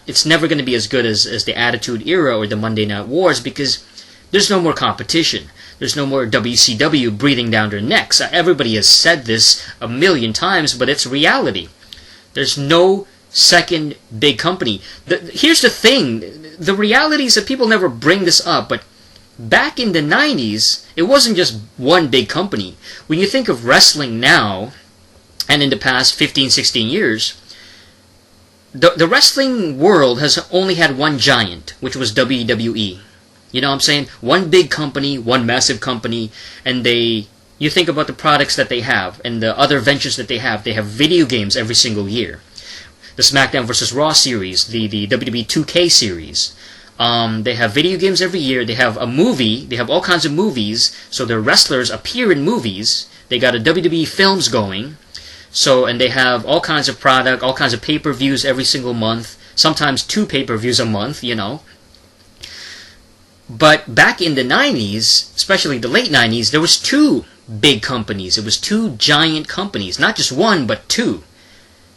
It's never going to be as good as the Attitude Era or the Monday Night Wars, because there's no more competition. There's no more WCW breathing down their necks. Everybody has said this a million times, but it's reality. There's no second big company. Here's the thing. The reality is that people never bring this up, but back in the 90s, it wasn't just one big company. When you think of wrestling now, and in the past 15, 16 years, the wrestling world has only had one giant, which was WWE. You know what I'm saying? One big company, one massive company, and you think about the products that they have and the other ventures that they have. They have video games every single year. The SmackDown vs. Raw series, the WWE 2K series. They have video games every year. They have a movie. They have all kinds of movies. So their wrestlers appear in movies. They got a WWE films going. And they have all kinds of product, all kinds of pay-per-views every single month. Sometimes 2 pay-per-views a month, But back in the 90s, especially the late 90s, there was 2 big companies. It was 2 giant companies. Not just one, but 2.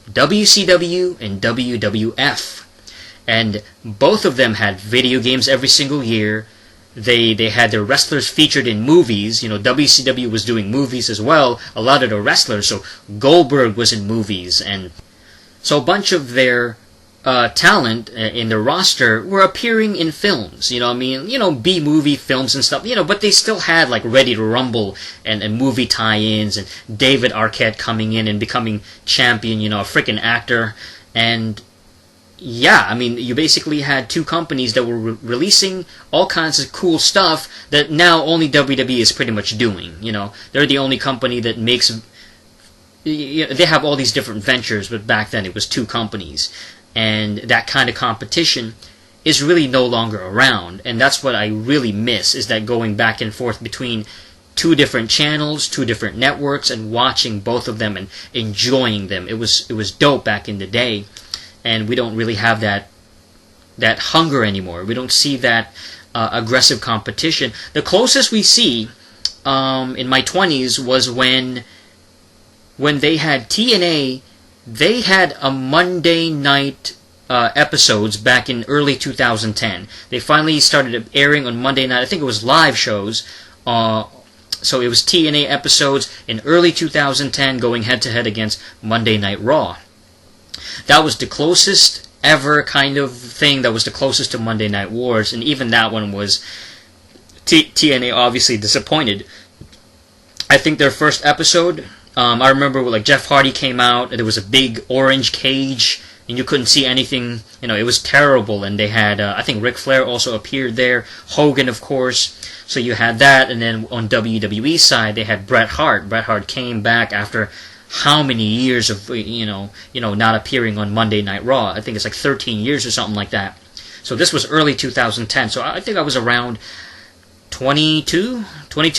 WCW and WWF. And both of them had video games every single year. They had their wrestlers featured in movies. WCW was doing movies as well. A lot of the wrestlers. So Goldberg was in movies. And so a bunch of their talent in their roster were appearing in films, B-movie films and stuff, but they still had Ready to Rumble and movie tie-ins and David Arquette coming in and becoming champion, a freaking actor. And yeah, you basically had 2 companies that were releasing all kinds of cool stuff that now only WWE is pretty much doing. They're the only company that makes. They have all these different ventures, but back then it was 2 companies. And that kind of competition is really no longer around. And that's what I really miss, is that going back and forth between 2 different channels, 2 different networks, and watching both of them and enjoying them. It was dope back in the day, and we don't really have that hunger anymore. We don't see that aggressive competition. The closest we see in my 20s was when they had TNA. They had a Monday night episodes back in early 2010. They finally started airing on Monday night. I think it was live shows. So it was TNA episodes in early 2010 going head-to-head against Monday Night Raw. That was the closest ever kind of thing that was the closest to Monday Night Wars. And even that one was TNA obviously disappointed. I think their first episode... I remember Jeff Hardy came out, and there was a big orange cage and you couldn't see anything. It was terrible. And they had, I think Ric Flair also appeared there, Hogan, of course. So you had that, and then on WWE side, they had Bret Hart. Bret Hart came back after how many years of not appearing on Monday Night Raw? I think it's like 13 years or something like that. So this was early 2010. So I think I was around 22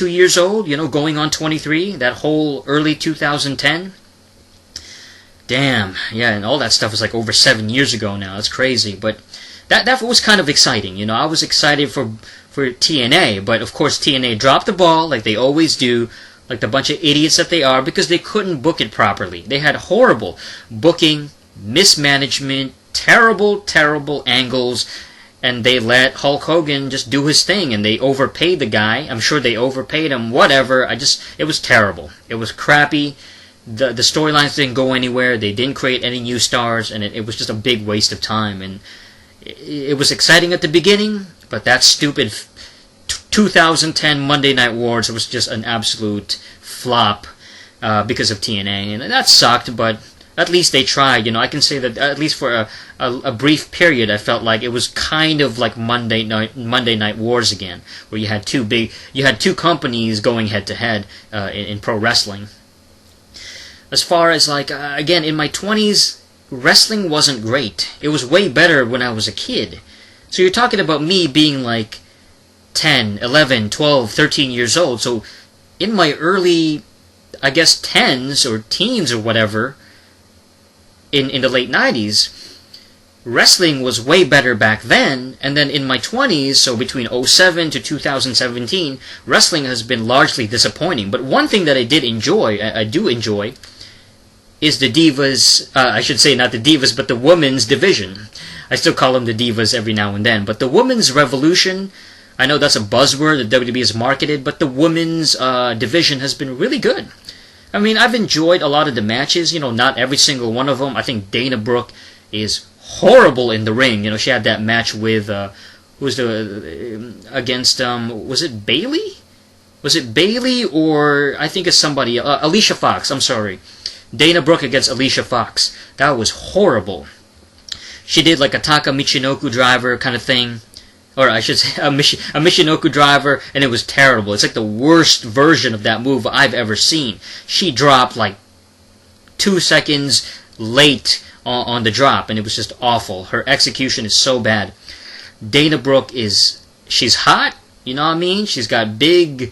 years old, going on 23, that whole early 2010. Damn, yeah, and all that stuff was like over 7 years ago now. That's crazy, but that was kind of exciting. I was excited for TNA, but of course TNA dropped the ball like they always do, like the bunch of idiots that they are, because they couldn't book it properly. They had horrible booking, mismanagement, terrible angles, and they let Hulk Hogan just do his thing, and they overpaid the guy. I'm sure they overpaid him, whatever. It was terrible. It was crappy. The storylines didn't go anywhere. They didn't create any new stars, and it was just a big waste of time. And it was exciting at the beginning, but that stupid 2010 Monday Night Wars was just an absolute flop because of TNA, and that sucked, but at least they tried. I can say that at least for a brief period, I felt like it was kind of like Monday Night Wars again, where you had two companies going head to head in pro wrestling. As far as again, in my 20s, wrestling wasn't great. It was way better when I was a kid. So you're talking about me being like 10, 11, 12, 13 years old. So in my early, I guess, 10s or teens or whatever, in the late 90s, wrestling was way better back then. And then in my 20s, so between 07 to 2017, wrestling has been largely disappointing. But one thing that I do enjoy, is the Divas, I should say not the Divas, but the Women's Division. I still call them the Divas every now and then. But the Women's Revolution, I know that's a buzzword that WWE has marketed, but the Women's Division has been really good. I mean, I've enjoyed a lot of the matches, not every single one of them. I think Dana Brooke is horrible in the ring. She had that match with, against, was it Bayley? Was it Bayley, or I think it's somebody, Alicia Fox, I'm sorry. Dana Brooke against Alicia Fox. That was horrible. She did like a Taka Michinoku driver kind of thing. Or I should say a Michinoku driver, and it was terrible. It's like the worst version of that move I've ever seen. She dropped like 2 seconds late on the drop, and it was just awful. Her execution is so bad. Dana Brooke she's hot, you know what I mean? She's got big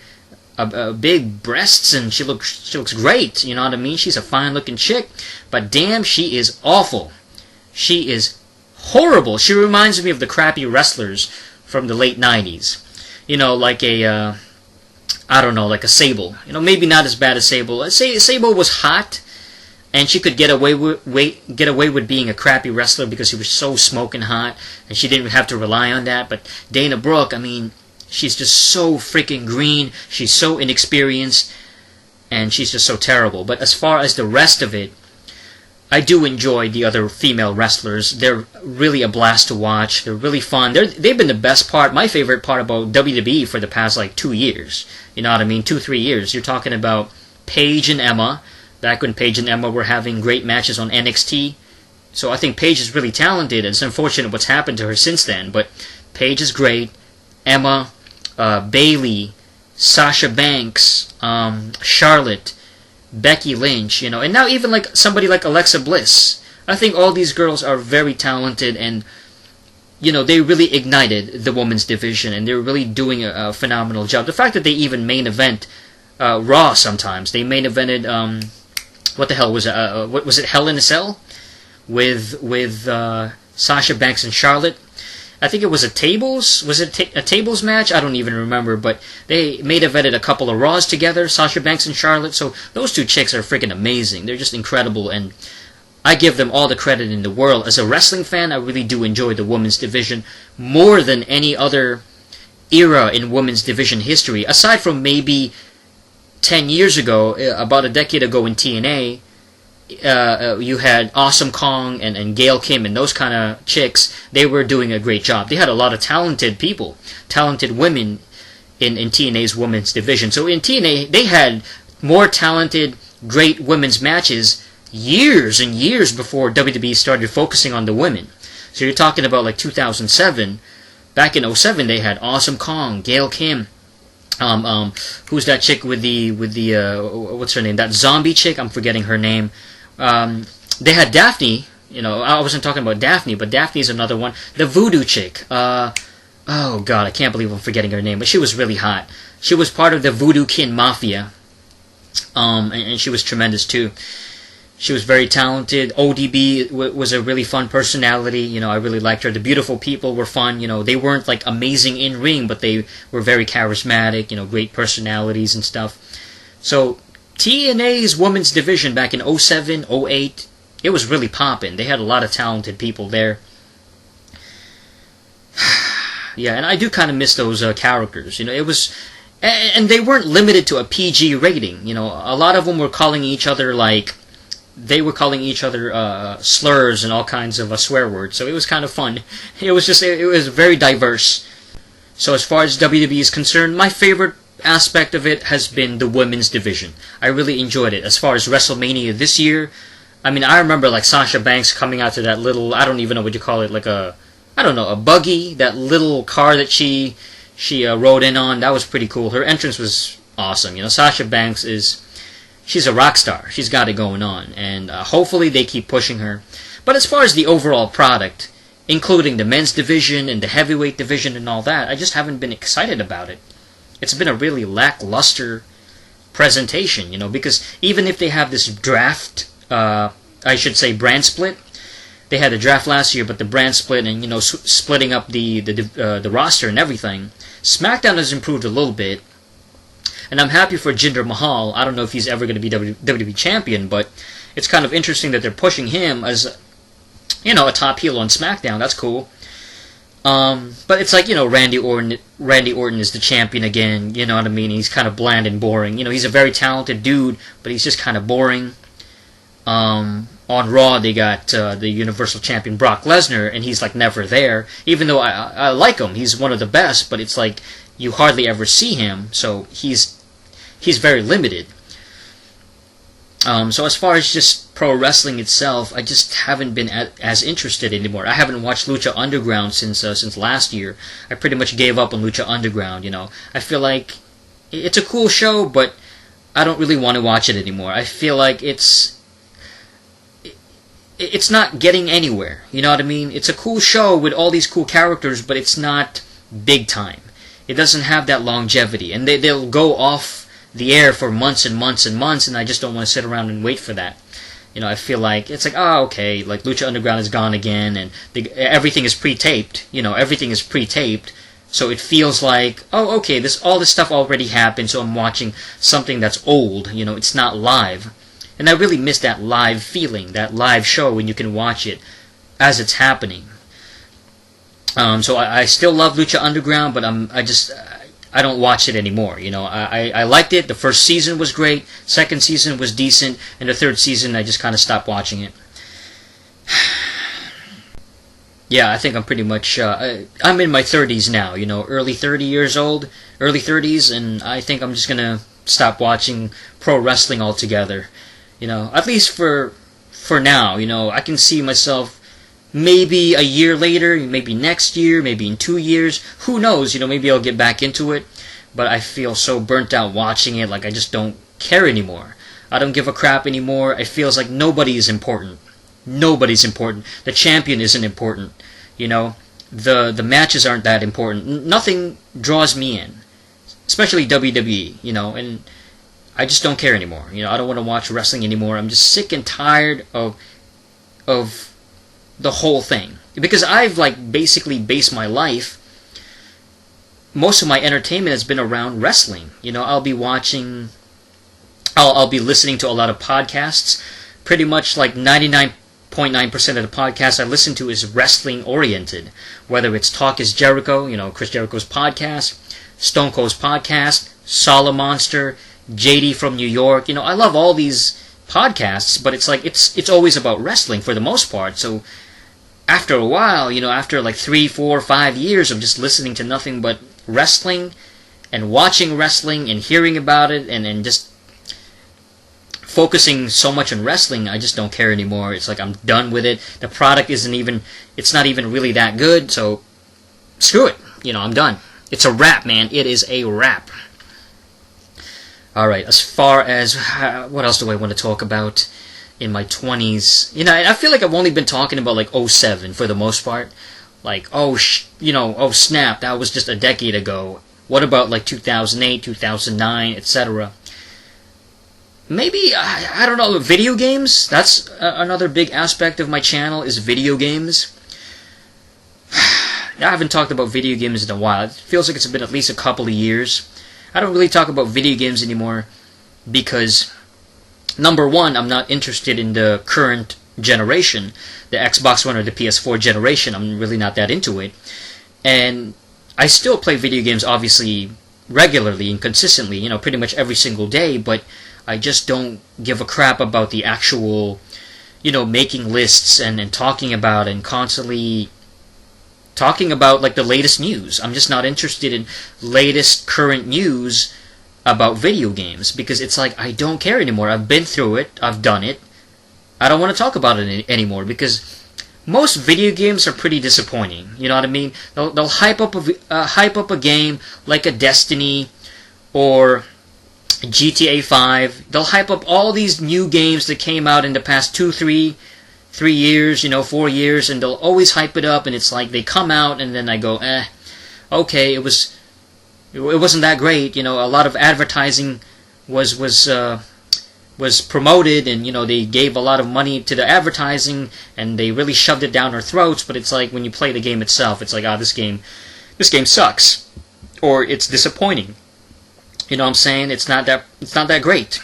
breasts, and she looks great, you know what I mean? She's a fine looking chick, but damn, she is awful. She is horrible. She reminds me of the crappy wrestlers from the late 90s. Like like a Sable. Maybe not as bad as Sable. Sable was hot, and she could get away with being a crappy wrestler because she was so smoking hot, and she didn't have to rely on that. But Dana Brooke, I mean, she's just so freaking green. She's so inexperienced, and she's just so terrible. But as far as the rest of it, I do enjoy the other female wrestlers. They're really a blast to watch. They're really fun. They've been the best part, my favorite part about WWE for the past 2 years. You know what I mean? 2-3 years. You're talking about Paige and Emma. Back when Paige and Emma were having great matches on NXT. So I think Paige is really talented. It's unfortunate what's happened to her since then. But Paige is great. Emma, Bayley, Sasha Banks, Charlotte, Becky Lynch, and now even somebody like Alexa Bliss. I think all these girls are very talented, and they really ignited the women's division, and they're really doing a phenomenal job. The fact that they even main event Raw sometimes. They main evented what the hell was it? What was it? Hell in a Cell with Sasha Banks and Charlotte. I think it was a tables. Was it a tables match? I don't even remember. But they main evented a couple of Raws together, Sasha Banks and Charlotte. So those two chicks are freaking amazing. They're just incredible, and I give them all the credit in the world. As a wrestling fan, I really do enjoy the women's division more than any other era in women's division history, aside from maybe 10 years ago, about a decade ago in TNA. You had Awesome Kong and Gail Kim and those kind of chicks. They were doing a great job. They had a lot of talented people, talented women in TNA's women's division. So in TNA, they had more talented, great women's matches years and years before WWE started focusing on the women. So you're talking about like 2007. Back in '07, they had Awesome Kong, Gail Kim, who's that chick with the what's her name? That zombie chick. I'm forgetting her name. They had Daphne. I wasn't talking about Daphne, but Daphne's another one. The voodoo chick. Oh God, I can't believe I'm forgetting her name. But she was really hot. She was part of the Voodoo Kin Mafia. And she was tremendous too. She was very talented. ODB was a really fun personality. I really liked her. The Beautiful People were fun. They weren't like amazing in ring, but they were very charismatic. Great personalities and stuff. So TNA's women's division back in '07, '08, it was really popping. They had a lot of talented people there. Yeah, and I do kind of miss those characters. It was, and they weren't limited to a PG rating. A lot of them were calling each other slurs and all kinds of swear words. So it was kind of fun. It was very diverse. So as far as WWE is concerned, my favorite aspect of it has been the women's division. I really enjoyed it. As far as WrestleMania this year, I remember like Sasha Banks coming out to that little, I don't even know what you call it, like a buggy, that little car that she rode in on. That was pretty cool. Her entrance was awesome. Sasha Banks she's a rock star. She's got it going on, and hopefully they keep pushing her. But as far as the overall product, including the men's division and the heavyweight division and all that, I just haven't been excited about it. It's been a really lackluster presentation, because even if they have this draft, I should say brand split, they had a draft last year, but the brand split and splitting up the roster and everything, SmackDown has improved a little bit. And I'm happy for Jinder Mahal. I don't know if he's ever going to be WWE champion, but it's kind of interesting that they're pushing him as, a top heel on SmackDown. That's cool. But it's like, Randy Orton is the champion again. You know what I mean? He's kind of bland and boring. He's a very talented dude, but he's just kind of boring. On Raw, they got the Universal Champion Brock Lesnar, and he's like never there. Even though I like him, he's one of the best, but it's like you hardly ever see him, so he's very limited. So as far as just pro wrestling itself, I just haven't been as interested anymore. I haven't watched Lucha Underground since last year. I pretty much gave up on Lucha Underground. I feel like it's a cool show, but I don't really want to watch it anymore. I feel like it's not getting anywhere. You know what I mean? It's a cool show with all these cool characters, but it's not big time. It doesn't have that longevity, and they'll go off the air for months and months and months, and I just don't want to sit around and wait for that. I feel like it's like, okay, like Lucha Underground is gone again, and everything is pre-taped. Everything is pre-taped, so it feels like, oh, okay, all this stuff already happened, so I'm watching something that's old. It's not live, and I really miss that live feeling, that live show when you can watch it as it's happening. So I still love Lucha Underground, but I don't watch it anymore. I liked it. The first season was great. Second season was decent, and the third season I just kind of stopped watching it. Yeah, I think I'm pretty much. I'm in my 30s now. Early 30 years old, early 30s, and I think I'm just gonna stop watching pro wrestling altogether. At least for now. I can see myself. Maybe a year later, maybe next year, maybe in 2 years, who knows, maybe I'll get back into it, but I feel so burnt out watching it, like I just don't care anymore. I don't give a crap anymore. It feels like nobody is important. Nobody's important. The champion isn't important, the matches aren't that important. Nothing draws me in, especially WWE, and I just don't care anymore. I don't want to watch wrestling anymore. I'm just sick and tired of the whole thing, because I've basically based my life, most of my entertainment has been around wrestling. I'll be watching, I'll be listening to a lot of podcasts. Pretty much 99.9% of the podcasts I listen to is wrestling oriented, whether it's Talk is Jericho, Chris Jericho's podcast, Stone Cold's podcast, Sala Monster, JD from New York. I love all these podcasts, but it's always about wrestling for the most part. So after a while, after 3, 4, 5 years of just listening to nothing but wrestling and watching wrestling and hearing about it and just focusing so much on wrestling, I just don't care anymore. It's like I'm done with it. The product it's not even really that good, so screw it. I'm done. It's a wrap, man. It is a wrap. Alright, as far as, what else do I want to talk about in my 20s? I feel like I've only been talking about like '07 for the most part. Like, oh snap, that was just a decade ago. What about like 2008, 2009, etc.? Maybe, I don't know, video games? That's another big aspect of my channel, is video games. I haven't talked about video games in a while. It feels like it's been at least a couple of years. I don't really talk about video games anymore because, number one, I'm not interested in the current generation, the Xbox One or the PS4 generation. I'm really not that into it. And I still play video games, obviously, regularly and consistently, pretty much every single day, but I just don't give a crap about the actual, making lists and talking about and constantly talking about like the latest news. I'm just not interested in latest current news about video games because it's like I don't care anymore. I've been through it. I've done it. I don't want to talk about it anymore because most video games are pretty disappointing. You know what I mean? They'll hype up a game like a Destiny or GTA 5. They'll hype up all these new games that came out in the past 2-3 years, 4 years, and they'll always hype it up, and it's like they come out and then I go, okay, it wasn't that great. A lot of advertising was promoted, and they gave a lot of money to the advertising, and they really shoved it down our throats. But it's like when you play the game itself, it's like, this game sucks, or it's disappointing. You know what I'm saying? It's not that great.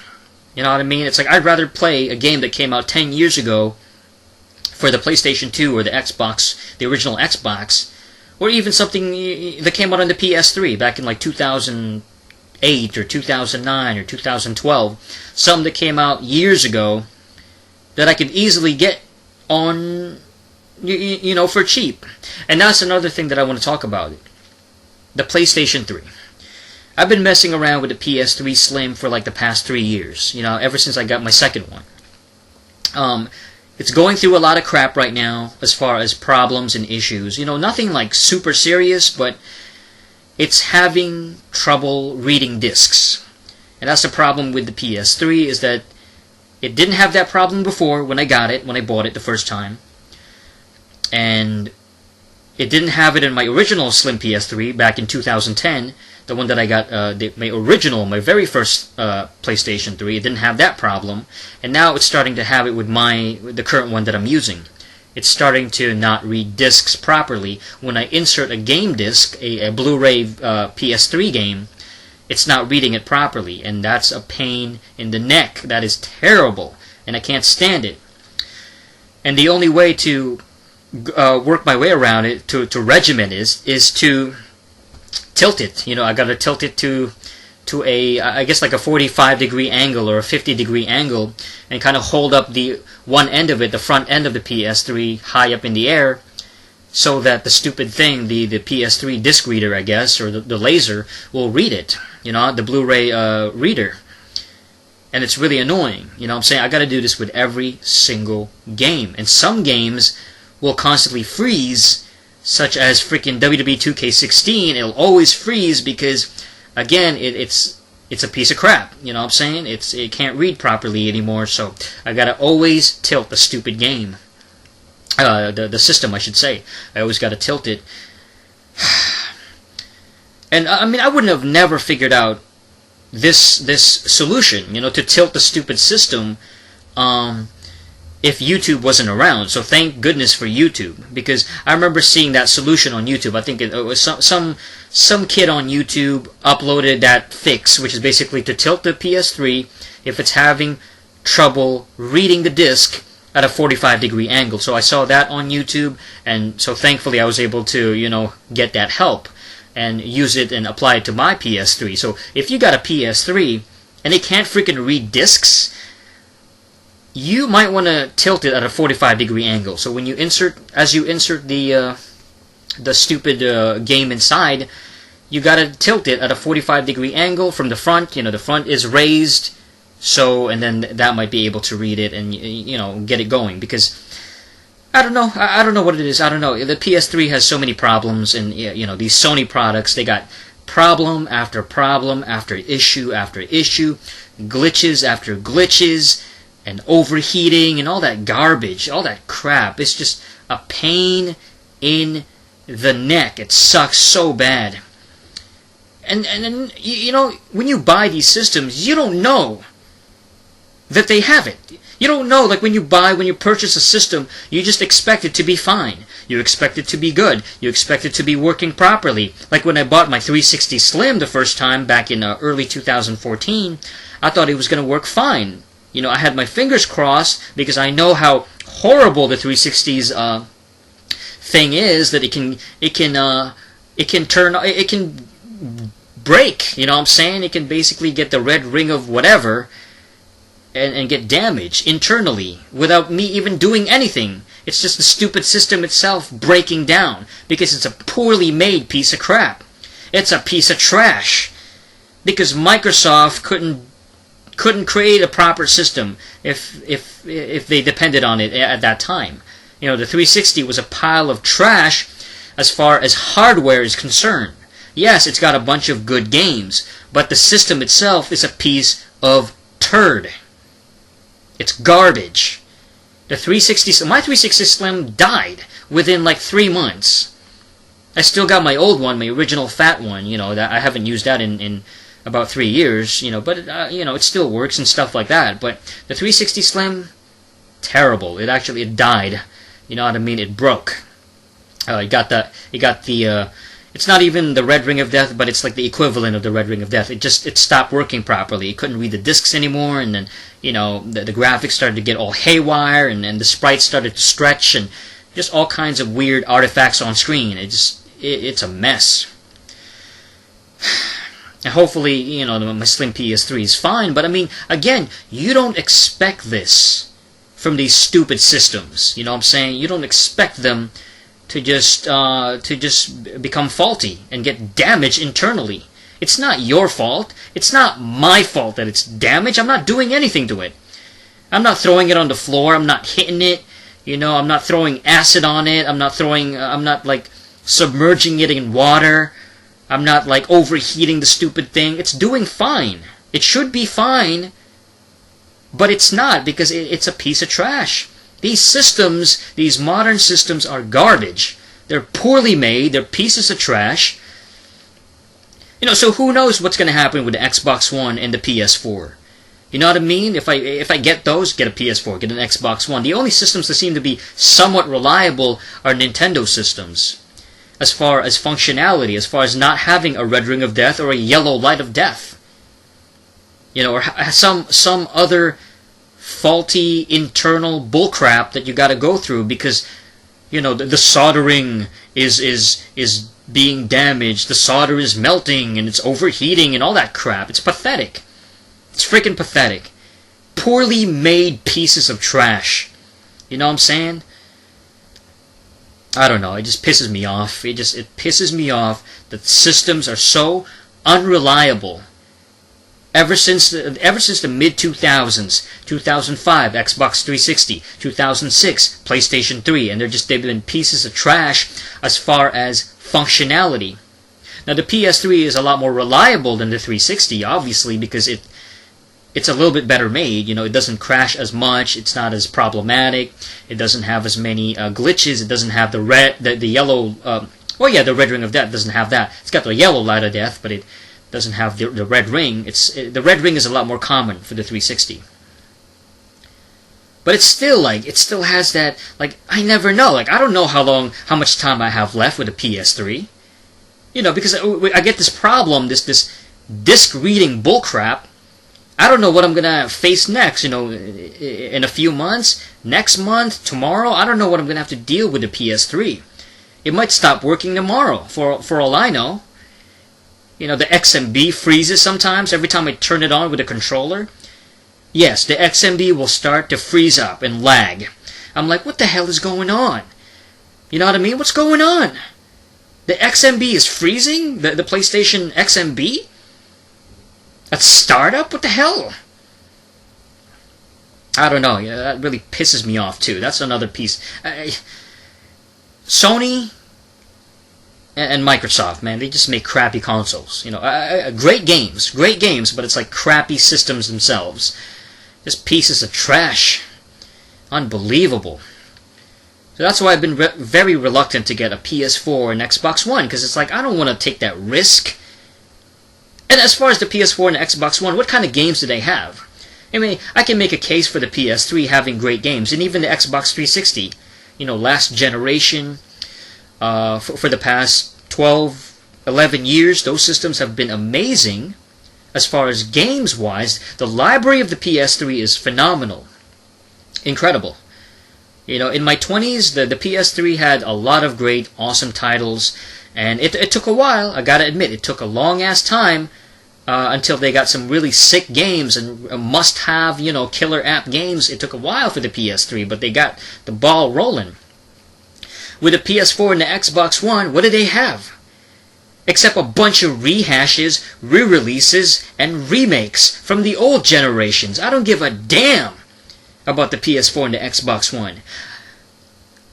You know what I mean? It's like I'd rather play a game that came out 10 years ago for the PlayStation 2 or the Xbox, the original Xbox, or even something that came out on the PS3 back in like 2008 or 2009 or 2012. Some that came out years ago that I could easily get on, for cheap. And that's another thing that I want to talk about. The PlayStation 3. I've been messing around with the PS3 Slim for like the past 3 years, ever since I got my second one. It's going through a lot of crap right now as far as problems and issues. Nothing like super serious, but it's having trouble reading discs. And that's the problem with the PS3, is that it didn't have that problem before when I bought it the first time. And it didn't have it in my original Slim PS3 back in 2010. The one that I got, my very first PlayStation 3, it didn't have that problem, and now it's starting to have it with the current one that I'm using. It's starting to not read discs properly. When I insert a game disc, a Blu-ray PS3 game, it's not reading it properly, and that's a pain in the neck. That is terrible, and I can't stand it. And the only way to work my way around it, to regiment is to tilt it. I gotta tilt it to a, I guess, like a 45-degree angle or a 50-degree angle, and kind of hold up the one end of it, the front end of the PS3, high up in the air, so that the stupid thing, the PS3 disc reader, I guess, or the laser, will read it. The Blu-ray reader. And it's really annoying. I'm saying? I gotta do this with every single game. And some games will constantly freeze, such as freaking WWE 2K16. It'll always freeze because, again, it's a piece of crap. You know what I'm saying? It can't read properly anymore, so I gotta always tilt the stupid game. The system, I should say. I always gotta tilt it. And I wouldn't have never figured out this solution, to tilt the stupid system, if YouTube wasn't around. So thank goodness for YouTube, because I remember seeing that solution on YouTube. I think it was some kid on YouTube uploaded that fix, which is basically to tilt the PS3 if it's having trouble reading the disc at a 45-degree angle. So I saw that on YouTube, and so thankfully I was able to, get that help and use it and apply it to my PS3. So if you got a PS3 and it can't freaking read discs, you might want to tilt it at a 45-degree angle. So when you insert the stupid game inside, you gotta tilt it at a 45-degree angle from the front. The front is raised So, and then that might be able to read it and, get it going. Because I don't know. I don't know what it is. I don't know. The PS3 has so many problems, and these Sony products, they got problem after problem after issue, glitches after glitches, and overheating and all that garbage, all that crap. It's just a pain in the neck. It sucks so bad. And then when you buy these systems, you don't know that they have it. You don't know, like when you purchase a system, you just expect it to be fine. You expect it to be good. You expect it to be working properly. Like when I bought my 360 Slim the first time back in early 2014, I thought it was going to work fine. I had my fingers crossed because I know how horrible the 360's thing is, that it can break. You know what I'm saying? It can basically get the red ring of whatever and get damaged internally without me even doing anything. It's just the stupid system itself breaking down because it's a poorly made piece of crap. It's a piece of trash because Microsoft couldn't create a proper system if they depended on it at that time. The 360 was a pile of trash as far as hardware is concerned. Yes, it's got a bunch of good games, but the system itself is a piece of turd. It's garbage. My 360 Slim died within like 3 months. I still got my old one, my original fat one, that I haven't used that in about 3 years, but it still works and stuff like that. But the 360 Slim, terrible. It died. You know what I mean? It broke. It's not even the red ring of death, but it's like the equivalent of the red ring of death. It stopped working properly. It couldn't read the discs anymore, and then the graphics started to get all haywire, and the sprites started to stretch, and just all kinds of weird artifacts on screen. It's a mess. And hopefully, my Slim PS3 is fine, but I mean, again, you don't expect this from these stupid systems. You know what I'm saying? You don't expect them to just become faulty and get damaged internally. It's not your fault. It's not my fault that it's damaged. I'm not doing anything to it. I'm not throwing it on the floor. I'm not hitting it. I'm not throwing acid on it. I'm not like submerging it in water. I'm not like overheating the stupid thing. It's doing fine. It should be fine, but it's not because it's a piece of trash. These systems, these modern systems, are garbage. They're poorly made. They're pieces of trash. So who knows what's going to happen with the Xbox One and the PS4? You know what I mean? If I get those, get a PS4, get an Xbox One. The only systems that seem to be somewhat reliable are Nintendo systems. As far as functionality, as far as not having a red ring of death or a yellow light of death. Or some other faulty internal bullcrap that you got to go through because the soldering is being damaged, the solder is melting and it's overheating and all that crap. It's pathetic. It's freaking pathetic. Poorly made pieces of trash. You know what I'm saying? I don't know. It just pisses me off. It pisses me off that systems are so unreliable. Ever since the mid-2000s, 2005, Xbox 360, 2006, PlayStation 3, and they've been pieces of trash as far as functionality. Now, the PS3 is a lot more reliable than the 360, obviously, because it's a little bit better made. It doesn't crash as much. It's not as problematic. It doesn't have as many glitches. It doesn't have the yellow. The red ring of death doesn't have that. It's got the yellow light of death, but it doesn't have the red ring. The red ring is a lot more common for the 360. But it still has that, I never know. I don't know how much time I have left with the PS3. Because I get this problem, this disc reading bullcrap. I don't know what I'm gonna face next. In a few months, next month, tomorrow. I don't know what I'm gonna have to deal with the PS3. It might stop working tomorrow, for all I know. The XMB freezes sometimes every time I turn it on with a controller. Yes, the XMB will start to freeze up and lag. I'm like, what the hell is going on? You know what I mean? What's going on? The XMB is freezing? The PlayStation XMB? At startup? What the hell? I don't know. Yeah, that really pisses me off too. That's another piece. Sony and Microsoft, man, they just make crappy consoles. Great games, but it's like crappy systems themselves. Just pieces of trash. Unbelievable. So that's why I've been very reluctant to get a PS4 and Xbox One, because it's like, I don't want to take that risk. And as far as the PS4 and the Xbox One, what kind of games do they have? I mean, I can make a case for the PS3 having great games, and even the Xbox 360, last generation, for the past 12, 11 years, those systems have been amazing. As far as games-wise, the library of the PS3 is phenomenal. Incredible. In my 20s, the PS3 had a lot of great, awesome titles, and it took a while, I gotta admit, it took a long-ass time until they got some really sick games and must-have, killer app games. It took a while for the PS3, but they got the ball rolling. With the PS4 and the Xbox One, what do they have? Except a bunch of rehashes, re-releases, and remakes from the old generations. I don't give a damn about the PS4 and the Xbox One.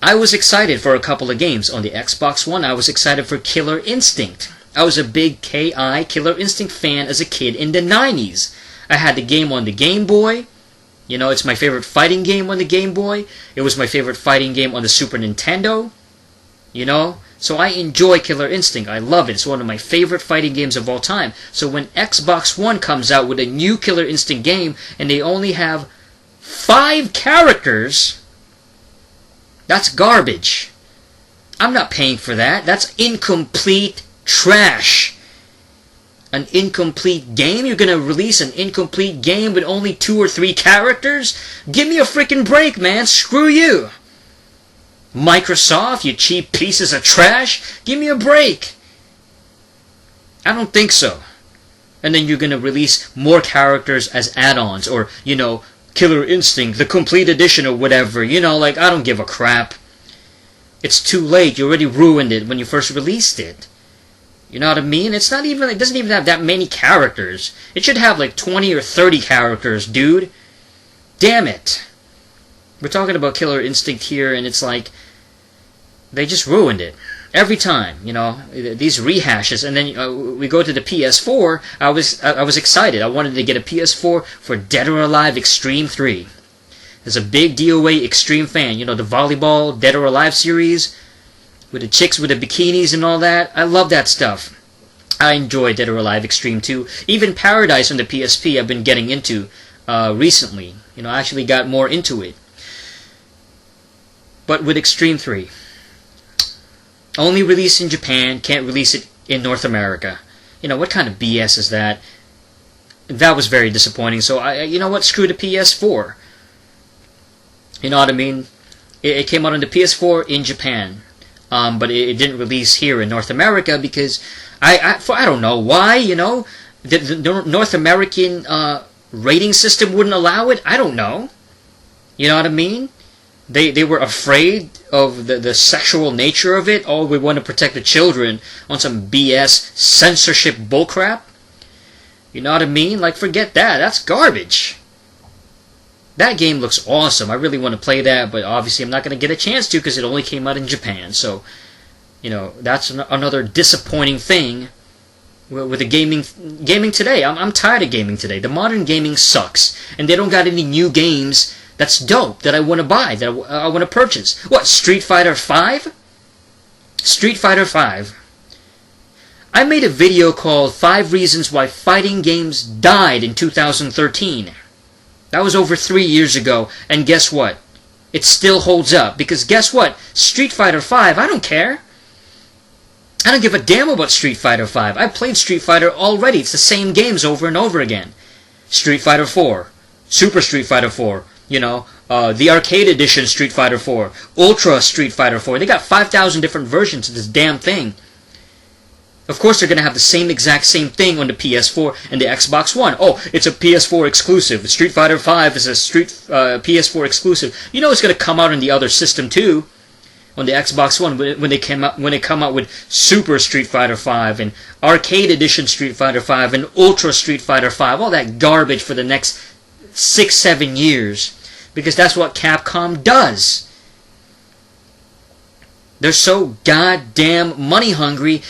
I was excited for a couple of games. On the Xbox One, I was excited for Killer Instinct. I was a big K.I. Killer Instinct fan as a kid in the 90s. I had the game on the Game Boy. It's my favorite fighting game on the Game Boy. It was my favorite fighting game on the Super Nintendo. So I enjoy Killer Instinct. I love it. It's one of my favorite fighting games of all time. So when Xbox One comes out with a new Killer Instinct game, and they only have 5 characters, that's garbage. I'm not paying for that. That's incomplete trash. An incomplete game? You're gonna release an incomplete game with only 2 or 3 characters? Give me a freaking break, man. Screw you. Microsoft, you cheap pieces of trash. Give me a break. I don't think so. And then you're gonna release more characters as add-ons, or, Killer Instinct, the complete edition or whatever. I don't give a crap. It's too late. You already ruined it when you first released it. You know what I mean? It doesn't even have that many characters. It should have like 20 or 30 characters, dude. Damn it. We're talking about Killer Instinct here, and it's like, they just ruined it. Every time, these rehashes, and then we go to the PS4. I was excited. I wanted to get a PS4 for Dead or Alive Extreme 3. As a big DOA Extreme fan, the volleyball Dead or Alive series with the chicks with the bikinis and all that. I love that stuff. I enjoy Dead or Alive Extreme 2. Even Paradise on the PSP I've been getting into recently. I actually got more into it. But with Extreme 3, only released in Japan, can't release it in North America. What kind of BS is that? That was very disappointing. So, screw the PS4. You know what I mean? It came out on the PS4 in Japan. But it didn't release here in North America because I don't know why, the North American rating system wouldn't allow it. I don't know. You know what I mean? They were afraid of the sexual nature of it. Oh, we want to protect the children on some BS censorship bullcrap. You know what I mean? Like, forget that. That's garbage. That game looks awesome. I really want to play that, but obviously I'm not going to get a chance to because it only came out in Japan. So, that's another disappointing thing with the gaming today. I'm tired of gaming today. The modern gaming sucks, and they don't got any new games that's dope that I want to buy, that I want to purchase. What, Street Fighter 5? Street Fighter 5. I made a video called 5 Reasons Why Fighting Games Died in 2013. That was over 3 years ago, and guess what? It still holds up, because guess what? Street Fighter 5, I don't care. I don't give a damn about Street Fighter 5. I played Street Fighter already. It's the same games over and over again. Street Fighter 4, Super Street Fighter 4, the arcade edition Street Fighter 4, Ultra Street Fighter 4. They got 5,000 different versions of this damn thing. Of course, they're going to have the exact same thing on the PS4 and the Xbox One. Oh, it's a PS4 exclusive. Street Fighter 5 is a PS4 exclusive. It's going to come out on the other system too, on the Xbox One when they come out with Super Street Fighter 5 and Arcade Edition Street Fighter 5 and Ultra Street Fighter 5. All that garbage for the next 6-7 years. because that's what Capcom does. They're so goddamn money hungry.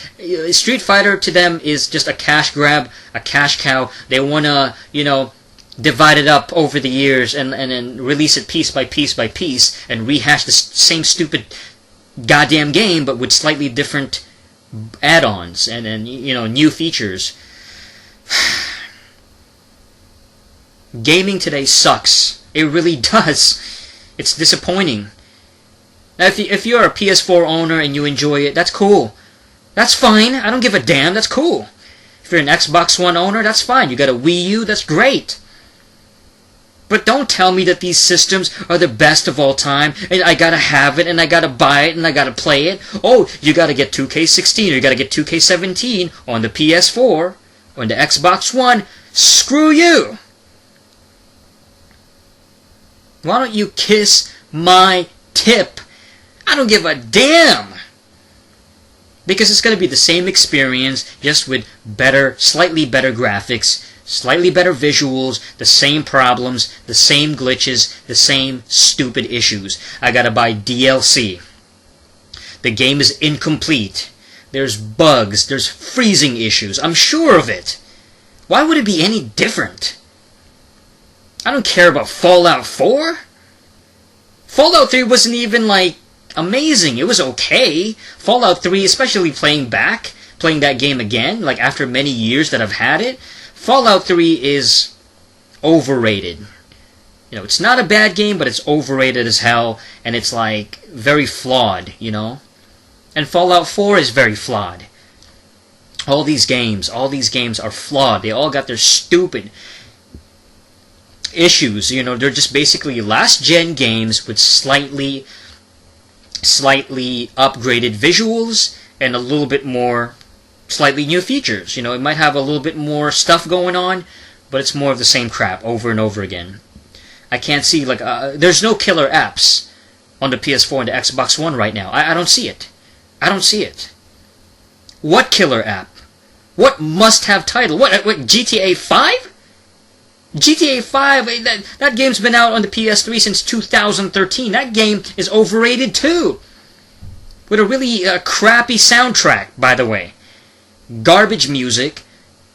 Street Fighter to them is just a cash grab, a cash cow. They want to, divide it up over the years and then release it piece by piece by piece and rehash the same stupid goddamn game but with slightly different add-ons and new features. Gaming today sucks. It really does. It's disappointing. Now, if you're a PS4 owner and you enjoy it, that's cool. That's fine. I don't give a damn. That's cool. If you're an Xbox One owner, that's fine. You got a Wii U, that's great. But don't tell me that these systems are the best of all time, and I gotta have it, and I gotta buy it, and I gotta play it. Oh, you gotta get 2K16, or you gotta get 2K17 on the PS4, or on the Xbox One. Screw you! Why don't you kiss my tip? I don't give a damn! Because it's gonna be the same experience, just with slightly better graphics, slightly better visuals, the same problems, the same glitches, the same stupid issues. I gotta buy DLC. The game is incomplete. There's bugs, there's freezing issues. I'm sure of it. Why would it be any different? I don't care about Fallout 4. Fallout 3 wasn't even, amazing. It was okay. Fallout 3, especially playing that game again, after many years that I've had it, Fallout 3 is overrated. It's not a bad game, but it's overrated as hell, and it's very flawed, And Fallout 4 is very flawed. All these games are flawed. They all got their stupid issues. They're just basically last-gen games with slightly upgraded visuals and a little bit more slightly new features. It might have a little bit more stuff going on, but it's more of the same crap over and over again. I can't see, there's no killer apps on the PS4 and the Xbox One right now. I don't see it. I don't see it. What killer app? What must-have title? What GTA 5? GTA 5, that game's been out on the PS3 since 2013. That game is overrated too. With a really crappy soundtrack, by the way. Garbage music,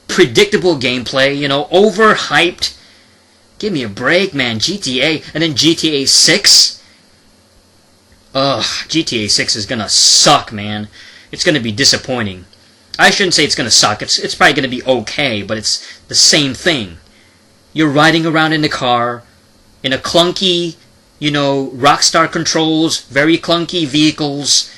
predictable gameplay, overhyped. Give me a break, man. GTA, and then GTA 6. Ugh, GTA 6 is gonna suck, man. It's gonna be disappointing. I shouldn't say it's gonna suck. It's probably gonna be okay, but it's the same thing. You're riding around in the car, in a clunky, Rockstar controls, very clunky vehicles.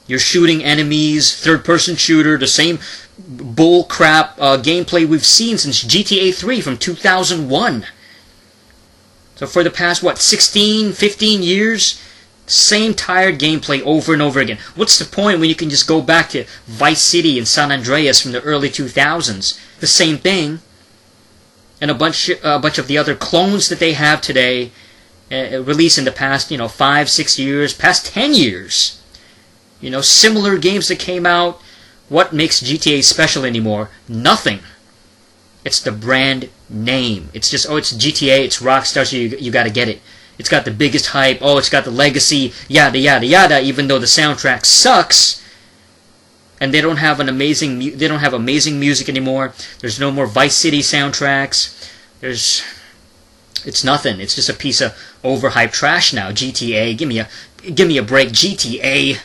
You're shooting enemies, third-person shooter, the same bull-crap gameplay we've seen since GTA 3 from 2001. So for the past, 16, 15 years, same tired gameplay over and over again. What's the point when you can just go back to Vice City and San Andreas from the early 2000s? The same thing. And a bunch of the other clones that they have today, released in the past, 5, 6 years, past 10 years. Similar games that came out. What makes GTA special anymore? Nothing. It's the brand name. It's just, it's GTA, it's Rockstar, so you gotta get it. It's got the biggest hype. Oh, it's got the legacy, yada yada yada. Even though the soundtrack sucks, and they don't have amazing music anymore. There's no more Vice City soundtracks. It's nothing. It's just a piece of overhyped trash now. GTA, give me a break. GTA.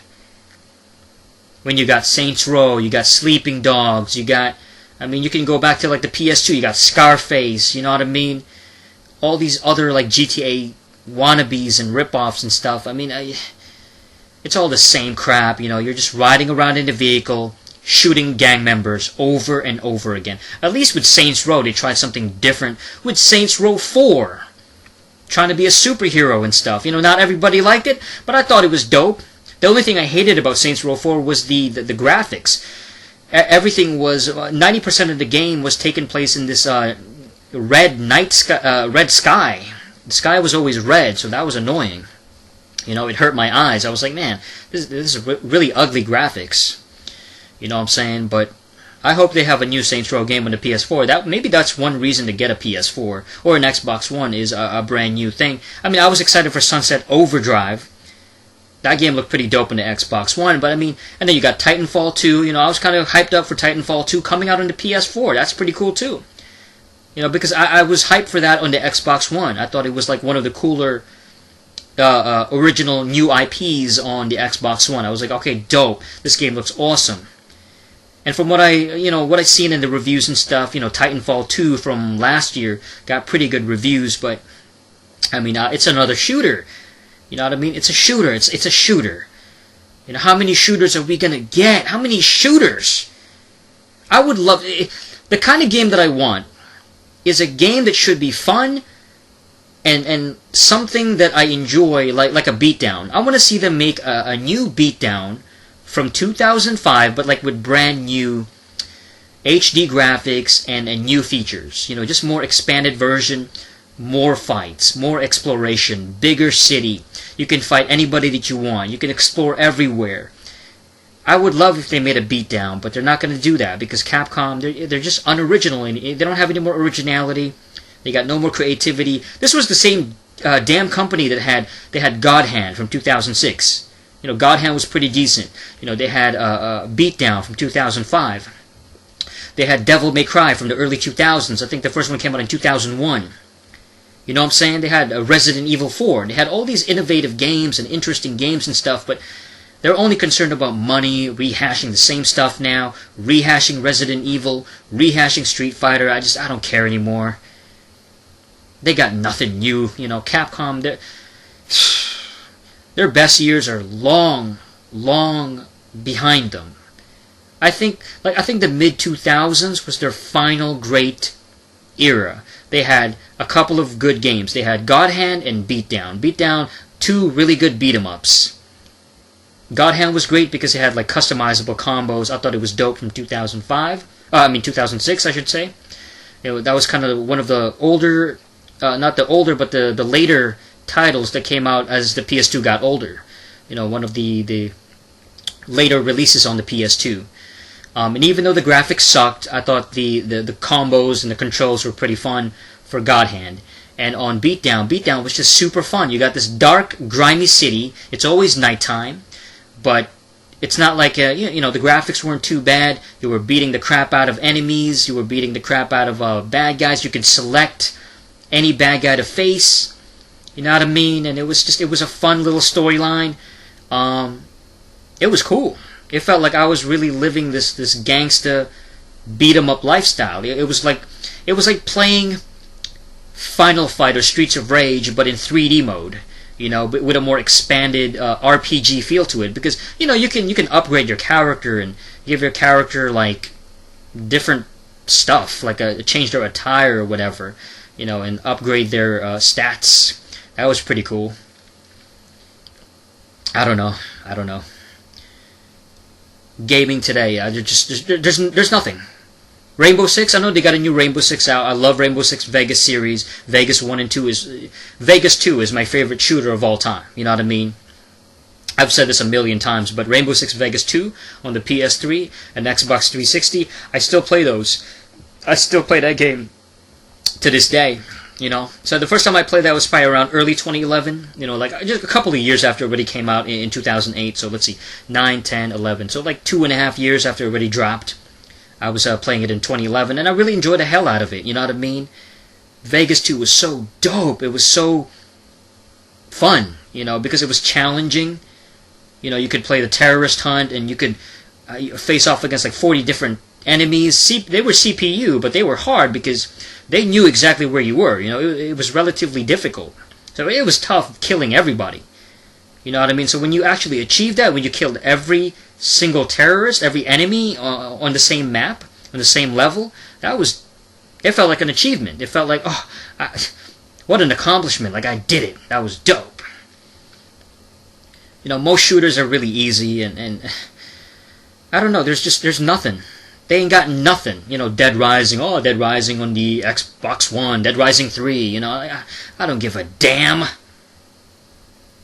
When you got Saints Row, you got Sleeping Dogs, you can go back to the PS2, you got Scarface, you know what I mean? All these other GTA wannabes and ripoffs and stuff. It's all the same crap, you're just riding around in a vehicle, shooting gang members over and over again. At least with Saints Row, they tried something different with Saints Row 4. Trying to be a superhero and stuff. Not everybody liked it, but I thought it was dope. The only thing I hated about Saints Row 4 was the graphics. Everything was 90% of the game was taking place in this red sky. The sky was always red, so that was annoying. It hurt my eyes. I was like, man, this is really ugly graphics. You know what I'm saying? But I hope they have a new Saints Row game on the PS4. Maybe that's one reason to get a PS4 or an Xbox One is a brand new thing. I mean, I was excited for Sunset Overdrive. That game looked pretty dope on the Xbox One, but I mean, and then you got Titanfall 2. I was kind of hyped up for Titanfall 2 coming out on the PS4. That's pretty cool too. Because I was hyped for that on the Xbox One. I thought it was like one of the cooler original new IPs on the Xbox One. I was like, okay, dope. This game looks awesome. And from what I've seen in the reviews and stuff, Titanfall 2 from last year got pretty good reviews, but I mean, it's another shooter. You know what I mean? It's a shooter. It's a shooter. How many shooters are we gonna get? How many shooters? I would love the kind of game that I want is a game that should be fun and something that I enjoy, like a beatdown. I want to see them make a new beatdown from 2005, but like with brand new HD graphics and new features. Just more expanded version, more fights, more exploration, bigger city. You can fight anybody that you want. You can explore everywhere. I would love if they made a beatdown, but they're not going to do that because Capcom, they're just unoriginal. They don't have any more originality. They got no more creativity. This was the same damn company that had God Hand from 2006. God Hand was pretty decent. They had Beatdown from 2005. They had Devil May Cry from the early 2000s. I think the first one came out in 2001. You know what I'm saying? They had Resident Evil 4. They had all these innovative games and interesting games and stuff, but they're only concerned about money, rehashing the same stuff now, rehashing Resident Evil, rehashing Street Fighter. I don't care anymore. They got nothing new. Capcom, their best years are long, long behind them. I think the mid-2000s was their final great era. They had a couple of good games. They had God Hand and Beatdown. Beatdown, two really good beat-em-ups. God Hand was great because it had like customizable combos. I thought it was dope from 2006, I should say. That was kind of one of the older, not the older, but the later titles that came out as the PS2 got older. One of the later releases on the PS2. And even though the graphics sucked, I thought the combos and the controls were pretty fun for God Hand. And on Beatdown was just super fun. You got this dark, grimy city. It's always nighttime. But it's not like, the graphics weren't too bad. You were beating the crap out of enemies. You were beating the crap out of bad guys. You could select any bad guy to face. You know what I mean? And it was a fun little storyline. It was cool. It felt like I was really living this gangsta beat-em-up lifestyle. It was like playing Final Fight or Streets of Rage, but in 3D mode. But with a more expanded RPG feel to it, because you can upgrade your character and give your character like different stuff, like change their attire or whatever, and upgrade their stats. That was pretty cool. I don't know. Gaming today, there's nothing. Rainbow Six, I know they got a new Rainbow Six out. I love Rainbow Six Vegas series. Vegas 1 and 2 Vegas 2 is my favorite shooter of all time. You know what I mean? I've said this a million times, but Rainbow Six Vegas 2 on the PS3 and Xbox 360, I still play those. I still play that game to this day. So the first time I played that was probably around early 2011, like just a couple of years after it already came out in 2008. So let's see, 9, 10, 11. So like 2.5 years after it already dropped. I was playing it in 2011, and I really enjoyed the hell out of it. You know what I mean? Vegas 2 was so dope. It was so fun, because it was challenging. You could play the terrorist hunt, and you could face off against like 40 different enemies. They were CPU, but they were hard because they knew exactly where you were. It was relatively difficult. So it was tough killing everybody. You know what I mean? So when you actually achieved that, when you killed every single terrorist, every enemy on the same map, on the same level, it felt like an achievement. It felt like, what an accomplishment. Like, I did it. That was dope. Most shooters are really easy, and I don't know, there's nothing. They ain't got nothing. Dead Rising on the Xbox One, Dead Rising 3, I don't give a damn.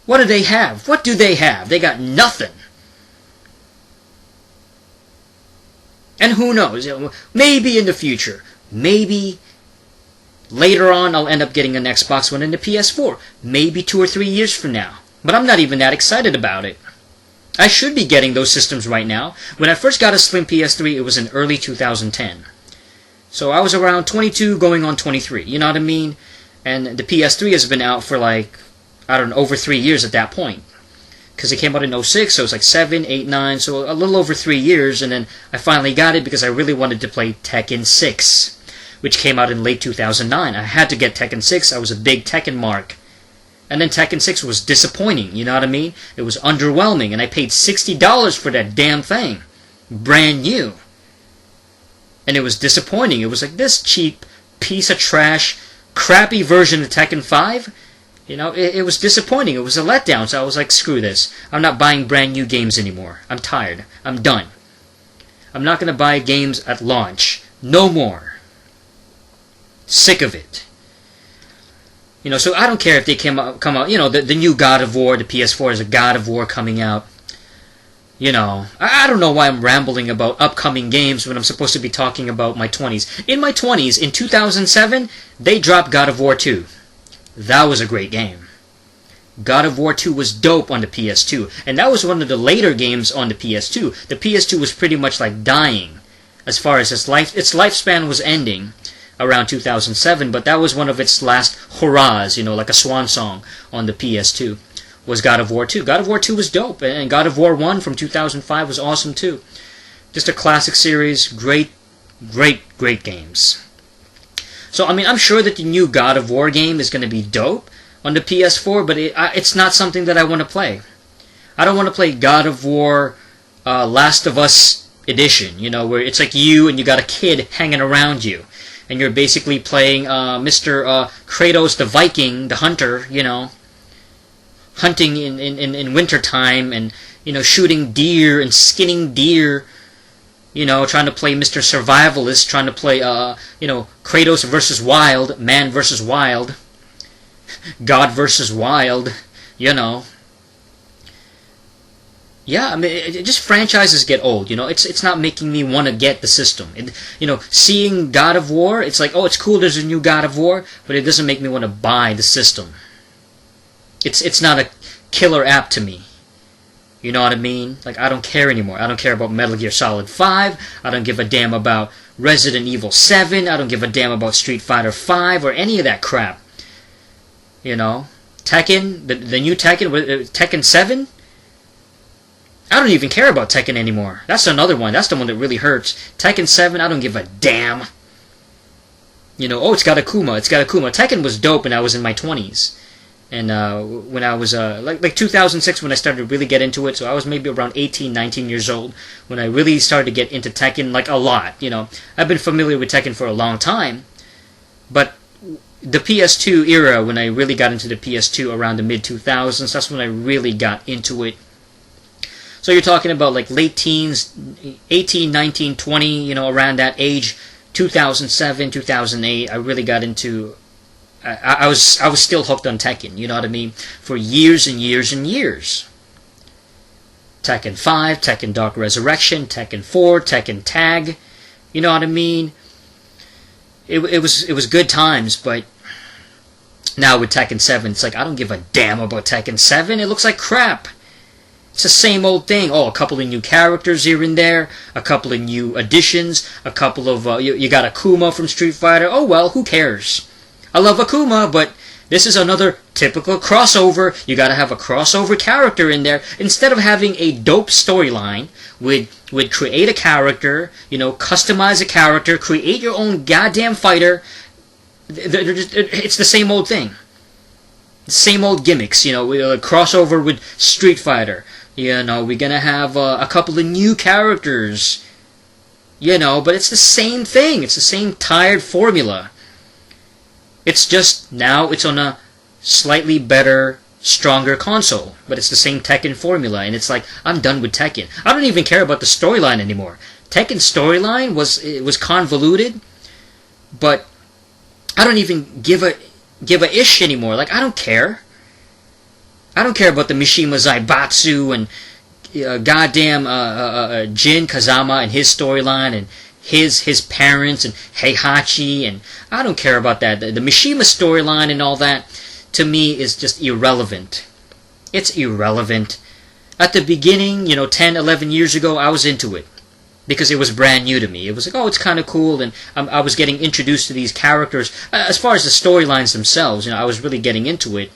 What do they have? What do they have? They got nothing. And who knows? Maybe in the future, maybe later on, I'll end up getting an Xbox One and a PS4. Maybe 2 or 3 years from now. But I'm not even that excited about it. I should be getting those systems right now. When I first got a Slim PS3, it was in early 2010. So I was around 22 going on 23. You know what I mean? And the PS3 has been out for like, I don't know, over 3 years at that point. Because it came out in 06, so it was like 7, 8, 9, so a little over 3 years. And then I finally got it because I really wanted to play Tekken 6, which came out in late 2009. I had to get Tekken 6. I was a big Tekken mark. And then Tekken 6 was disappointing, you know what I mean? It was underwhelming, and I paid $60 for that damn thing. Brand new. And it was disappointing. It was like this cheap piece of trash, crappy version of Tekken 5. You know, it was disappointing. It was a letdown, so I was like, screw this. I'm not buying brand new games anymore. I'm tired. I'm done. I'm not going to buy games at launch. No more. Sick of it. You know, so I don't care if they come out, you know, the new God of War, the PS4 is a God of War coming out. You know, I don't know why I'm rambling about upcoming games when I'm supposed to be talking about my 20s. In my 20s, in 2007, they dropped God of War 2. That was a great game. God of War 2 was dope on the PS2, and that was one of the later games on the PS2. The PS2 was pretty much like dying as far as its lifespan was ending around 2007, but that was one of its last hurrahs, you know, like a swan song on the PS2, was God of War 2. God of War 2 was dope, and God of War 1 from 2005 was awesome too. Just a classic series, great games. So, I mean, I'm sure that the new God of War game is going to be dope on the PS4, but it's not something that I want to play. I don't want to play God of War Last of Us Edition, you know, where it's like you and you got a kid hanging around you. And you're basically playing Mr. Kratos the Viking, the hunter, you know, hunting in wintertime and, you know, shooting deer and skinning deer, you know, trying to play Mr. Survivalist, trying to play, you know, Kratos versus Wild, Man versus Wild, God versus Wild, you know. Yeah, I mean, just franchises get old, you know. It's not making me want to get the system. You know, seeing God of War, it's like, oh, it's cool, there's a new God of War, but it doesn't make me want to buy the system. It's not a killer app to me. You know what I mean? Like, I don't care anymore. I don't care about Metal Gear Solid 5. I don't give a damn about Resident Evil 7. I don't give a damn about Street Fighter 5 or any of that crap. You know? Tekken, the new Tekken, Tekken 7? I don't even care about Tekken anymore. That's another one. That's the one that really hurts. Tekken 7, I don't give a damn. You know, oh, it's got Akuma. It's got Akuma. Tekken was dope when I was in my 20s. And when I was, like 2006 when I started to really get into it. So I was maybe around 18, 19 years old when I really started to get into Tekken, like a lot. You know, I've been familiar with Tekken for a long time. But the PS2 era, when I really got into the PS2 around the mid-2000s, that's when I really got into it. So you're talking about like late teens, 18, 19, 20, you know, around that age, 2007, 2008, I really got into, I was still hooked on Tekken, you know what I mean, for years and years and years. Tekken 5, Tekken Dark Resurrection, Tekken 4, Tekken Tag, you know what I mean. It was good times, but now with Tekken 7, it's like, I don't give a damn about Tekken 7, it looks like crap. It's the same old thing. Oh, a couple of new characters here and there, a couple of new additions, a couple of, you got Akuma from Street Fighter. Oh well, who cares? I love Akuma, but this is another typical crossover. You gotta have a crossover character in there. Instead of having a dope storyline with create a character, you know, customize a character, create your own goddamn fighter, it's the same old thing. Same old gimmicks, you know, crossover with Street Fighter. You know, we're gonna have a couple of new characters. You know, but it's the same thing. It's the same tired formula. It's just now it's on a slightly better, stronger console. But it's the same Tekken formula. And it's like, I'm done with Tekken. I don't even care about the storyline anymore. Tekken's storyline was convoluted. But I don't even give a ish anymore. Like, I don't care. I don't care about the Mishima Zaibatsu and goddamn Jin Kazama and his storyline and his parents and Heihachi, and I don't care about that. The Mishima storyline and all that, to me, is just irrelevant. It's irrelevant. At the beginning, 10, 11 years ago, I was into it because it was brand new to me. It was like, oh, it's kind of cool, and I was getting introduced to these characters. As far as the storylines themselves, I was really getting into it.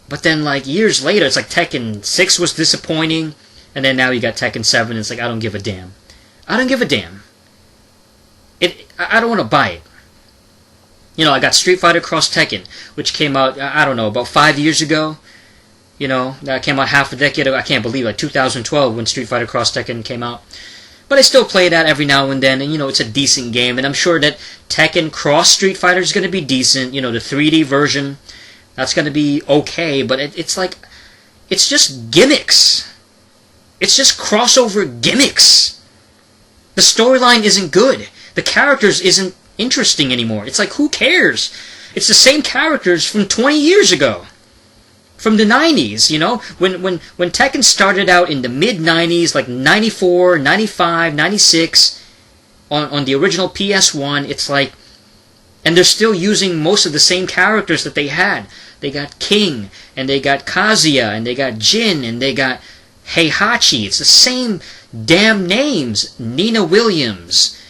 But then, like, years later, it's like Tekken 6 was disappointing, and then now you got Tekken 7, and it's like, I don't give a damn. I don't give a damn. I don't want to buy it. I got Street Fighter Cross Tekken, which came out, I don't know, about 5 years ago. That came out half a decade ago. I can't believe it, like 2012 when Street Fighter Cross Tekken came out. But I still play that every now and then, and it's a decent game, and I'm sure that Tekken Cross Street Fighter is going to be decent. The 3D version, that's going to be okay, but it's just gimmicks. It's just crossover gimmicks. The storyline isn't good. The characters isn't interesting anymore. It's like, who cares? It's the same characters from 20 years ago. From the 90s, when Tekken started out in the mid-90s, like 94, 95, 96, on the original PS1, it's like, and they're still using most of the same characters that they had. They got King, and they got Kazuya, and they got Jin, and they got Heihachi. It's the same damn names. Nina Williams,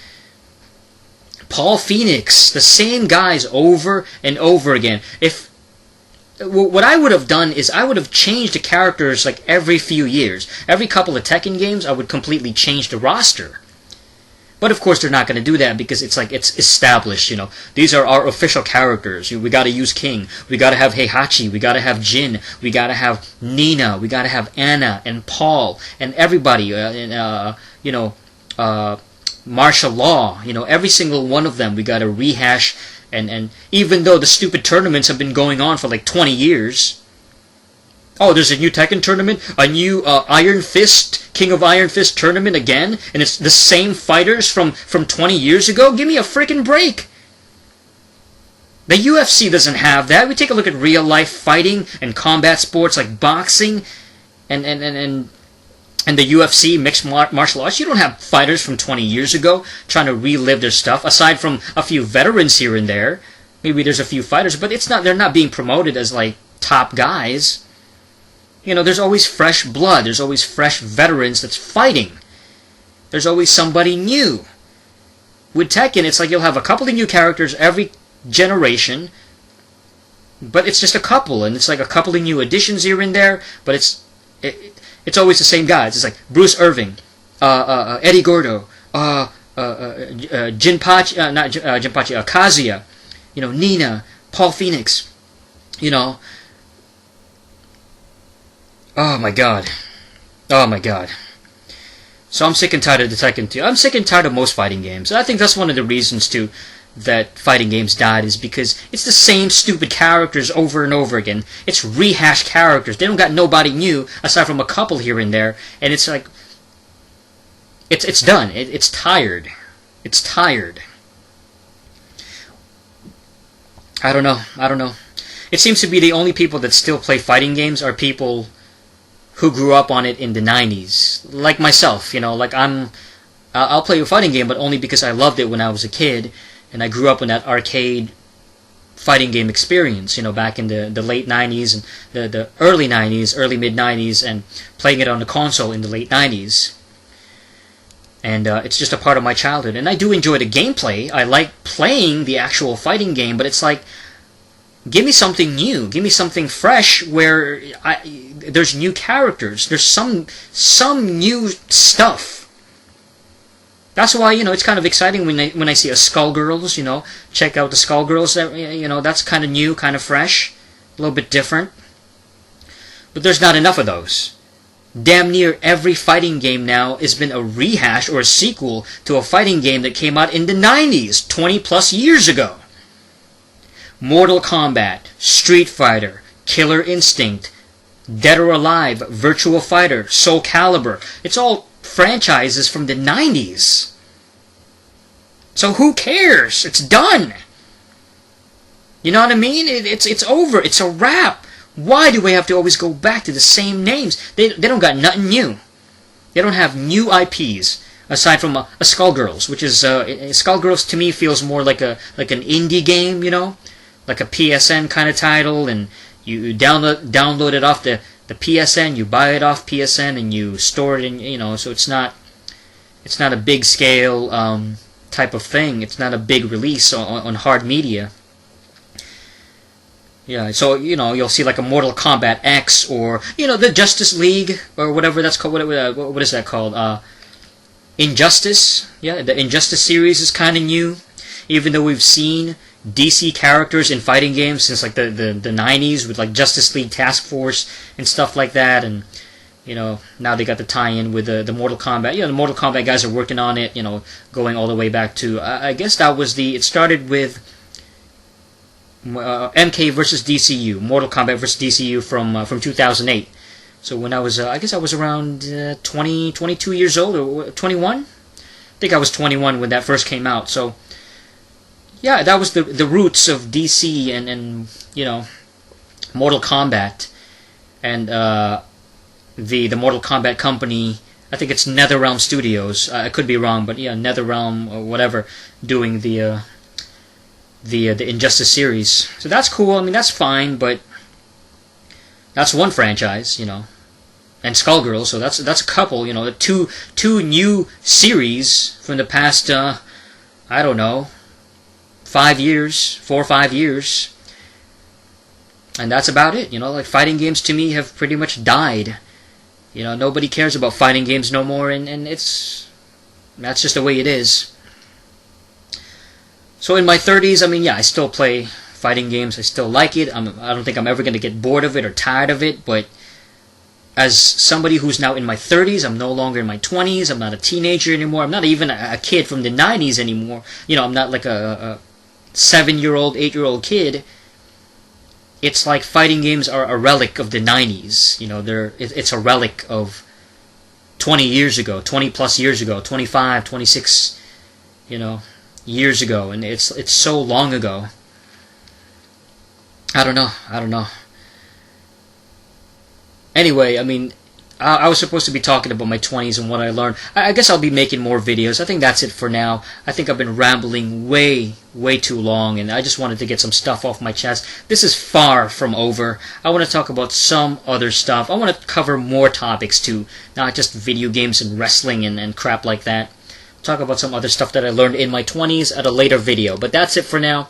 Paul Phoenix, the same guys over and over again. What I would have done is I would have changed the characters like every few years. Every couple of Tekken games, I would completely change the roster. But of course, they're not going to do that because it's established. These are our official characters. We got to use King. We got to have Heihachi. We got to have Jin. We got to have Nina. We got to have Anna and Paul and everybody. Martial law. Every single one of them. We got to rehash. And even though the stupid tournaments have been going on for like 20 years, oh, there's a new Tekken tournament, a new Iron Fist, King of Iron Fist tournament again, and it's the same fighters from 20 years ago? Give me a freaking break! The UFC doesn't have that. We take a look at real life fighting and combat sports like boxing and the UFC, mixed martial arts. You don't have fighters from 20 years ago trying to relive their stuff, aside from a few veterans here and there. Maybe there's a few fighters, but they're not being promoted as like top guys. There's always fresh blood. There's always fresh veterans that's fighting. There's always somebody new. With Tekken, it's like you'll have a couple of new characters every generation, but it's just a couple, and it's like a couple of new additions here and there, but it's always the same guys. It's like Bruce Irving, Eddie Gordo, Kazuya, Nina, Paul Phoenix, Oh my god. So I'm sick and tired of the Tekken 2. I'm sick and tired of most fighting games. I think that's one of the reasons too that fighting games died, is because it's the same stupid characters over and over again. It's rehashed characters. They don't got nobody new aside from a couple here and there, and it's like it's done. It's tired. It's tired. I don't know. It seems to be the only people that still play fighting games are people who grew up on it in the 90s, like myself. Like I'll play a fighting game, but only because I loved it when I was a kid. And I grew up in that arcade fighting game experience, back in the late 90s and the early 90s, early mid-90s, and playing it on the console in the late 90s. And it's just a part of my childhood. And I do enjoy the gameplay. I like playing the actual fighting game, but it's like, give me something new. Give me something fresh where there's new characters. There's some new stuff. That's why, it's kind of exciting when I see a Skullgirls, check out the Skullgirls, that's kind of new, kind of fresh, a little bit different. But there's not enough of those. Damn near every fighting game now has been a rehash or a sequel to a fighting game that came out in the 90s, 20 plus years ago. Mortal Kombat, Street Fighter, Killer Instinct, Dead or Alive, Virtua Fighter, Soul Calibur. It's all franchises from the 90s. So who cares? It's done. You know what I mean? It's over. It's a wrap. Why do we have to always go back to the same names? They don't got nothing new. They don't have new IPs aside from a Skullgirls, which is Skullgirls to me feels more like an indie game, like a PSN kind of title, and you download it off the PSN, you buy it off PSN, and you store it in, so it's not a big scale type of thing. It's not a big release on hard media. Yeah, so you'll see like a Mortal Kombat X, or the Justice League, or whatever that's called. What is that called? Injustice. Yeah, the Injustice series is kind of new, even though we've seen DC characters in fighting games since like the 90s with like Justice League Task Force and stuff like that, and now they got the tie-in with the Mortal Kombat. The Mortal Kombat guys are working on it, going all the way back to I guess that was it started with MK versus DCU, Mortal Kombat versus DCU from 2008. So when I was I guess I was around 22 years old, or 21. I think I was 21 when that first came out. So yeah, that was the roots of DC and Mortal Kombat, and the Mortal Kombat company. I think it's NetherRealm Studios. I could be wrong, but yeah, NetherRealm or whatever, doing the Injustice series. So that's cool. I mean, that's fine, but that's one franchise, and Skullgirls. So that's a couple, two new series from the past I don't know, 4 or 5 years, and that's about it. Like fighting games to me have pretty much died. Nobody cares about fighting games no more, and that's just the way it is. So in my 30s, I still play fighting games. I still like it. I don't think I'm ever going to get bored of it or tired of it, but as somebody who's now in my 30s, I'm no longer in my 20s. I'm not a teenager anymore. I'm not even a kid from the 90s anymore. I'm not like a 7-year-old, 8-year-old kid. It's like fighting games are a relic of the 90s. It's a relic of 20 years ago, 20 plus years ago, 25, 26, years ago, and it's so long ago. I don't know. Anyway, I was supposed to be talking about my 20s and what I learned. I guess I'll be making more videos. I think that's it for now. I think I've been rambling way too long, and I just wanted to get some stuff off my chest. This is far from over. I want to talk about some other stuff. I want to cover more topics too, not just video games and wrestling and crap like that. Talk about some other stuff that I learned in my 20s at a later video. But that's it for now.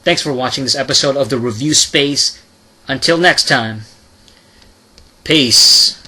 Thanks for watching this episode of the Review Space. Until next time. Peace.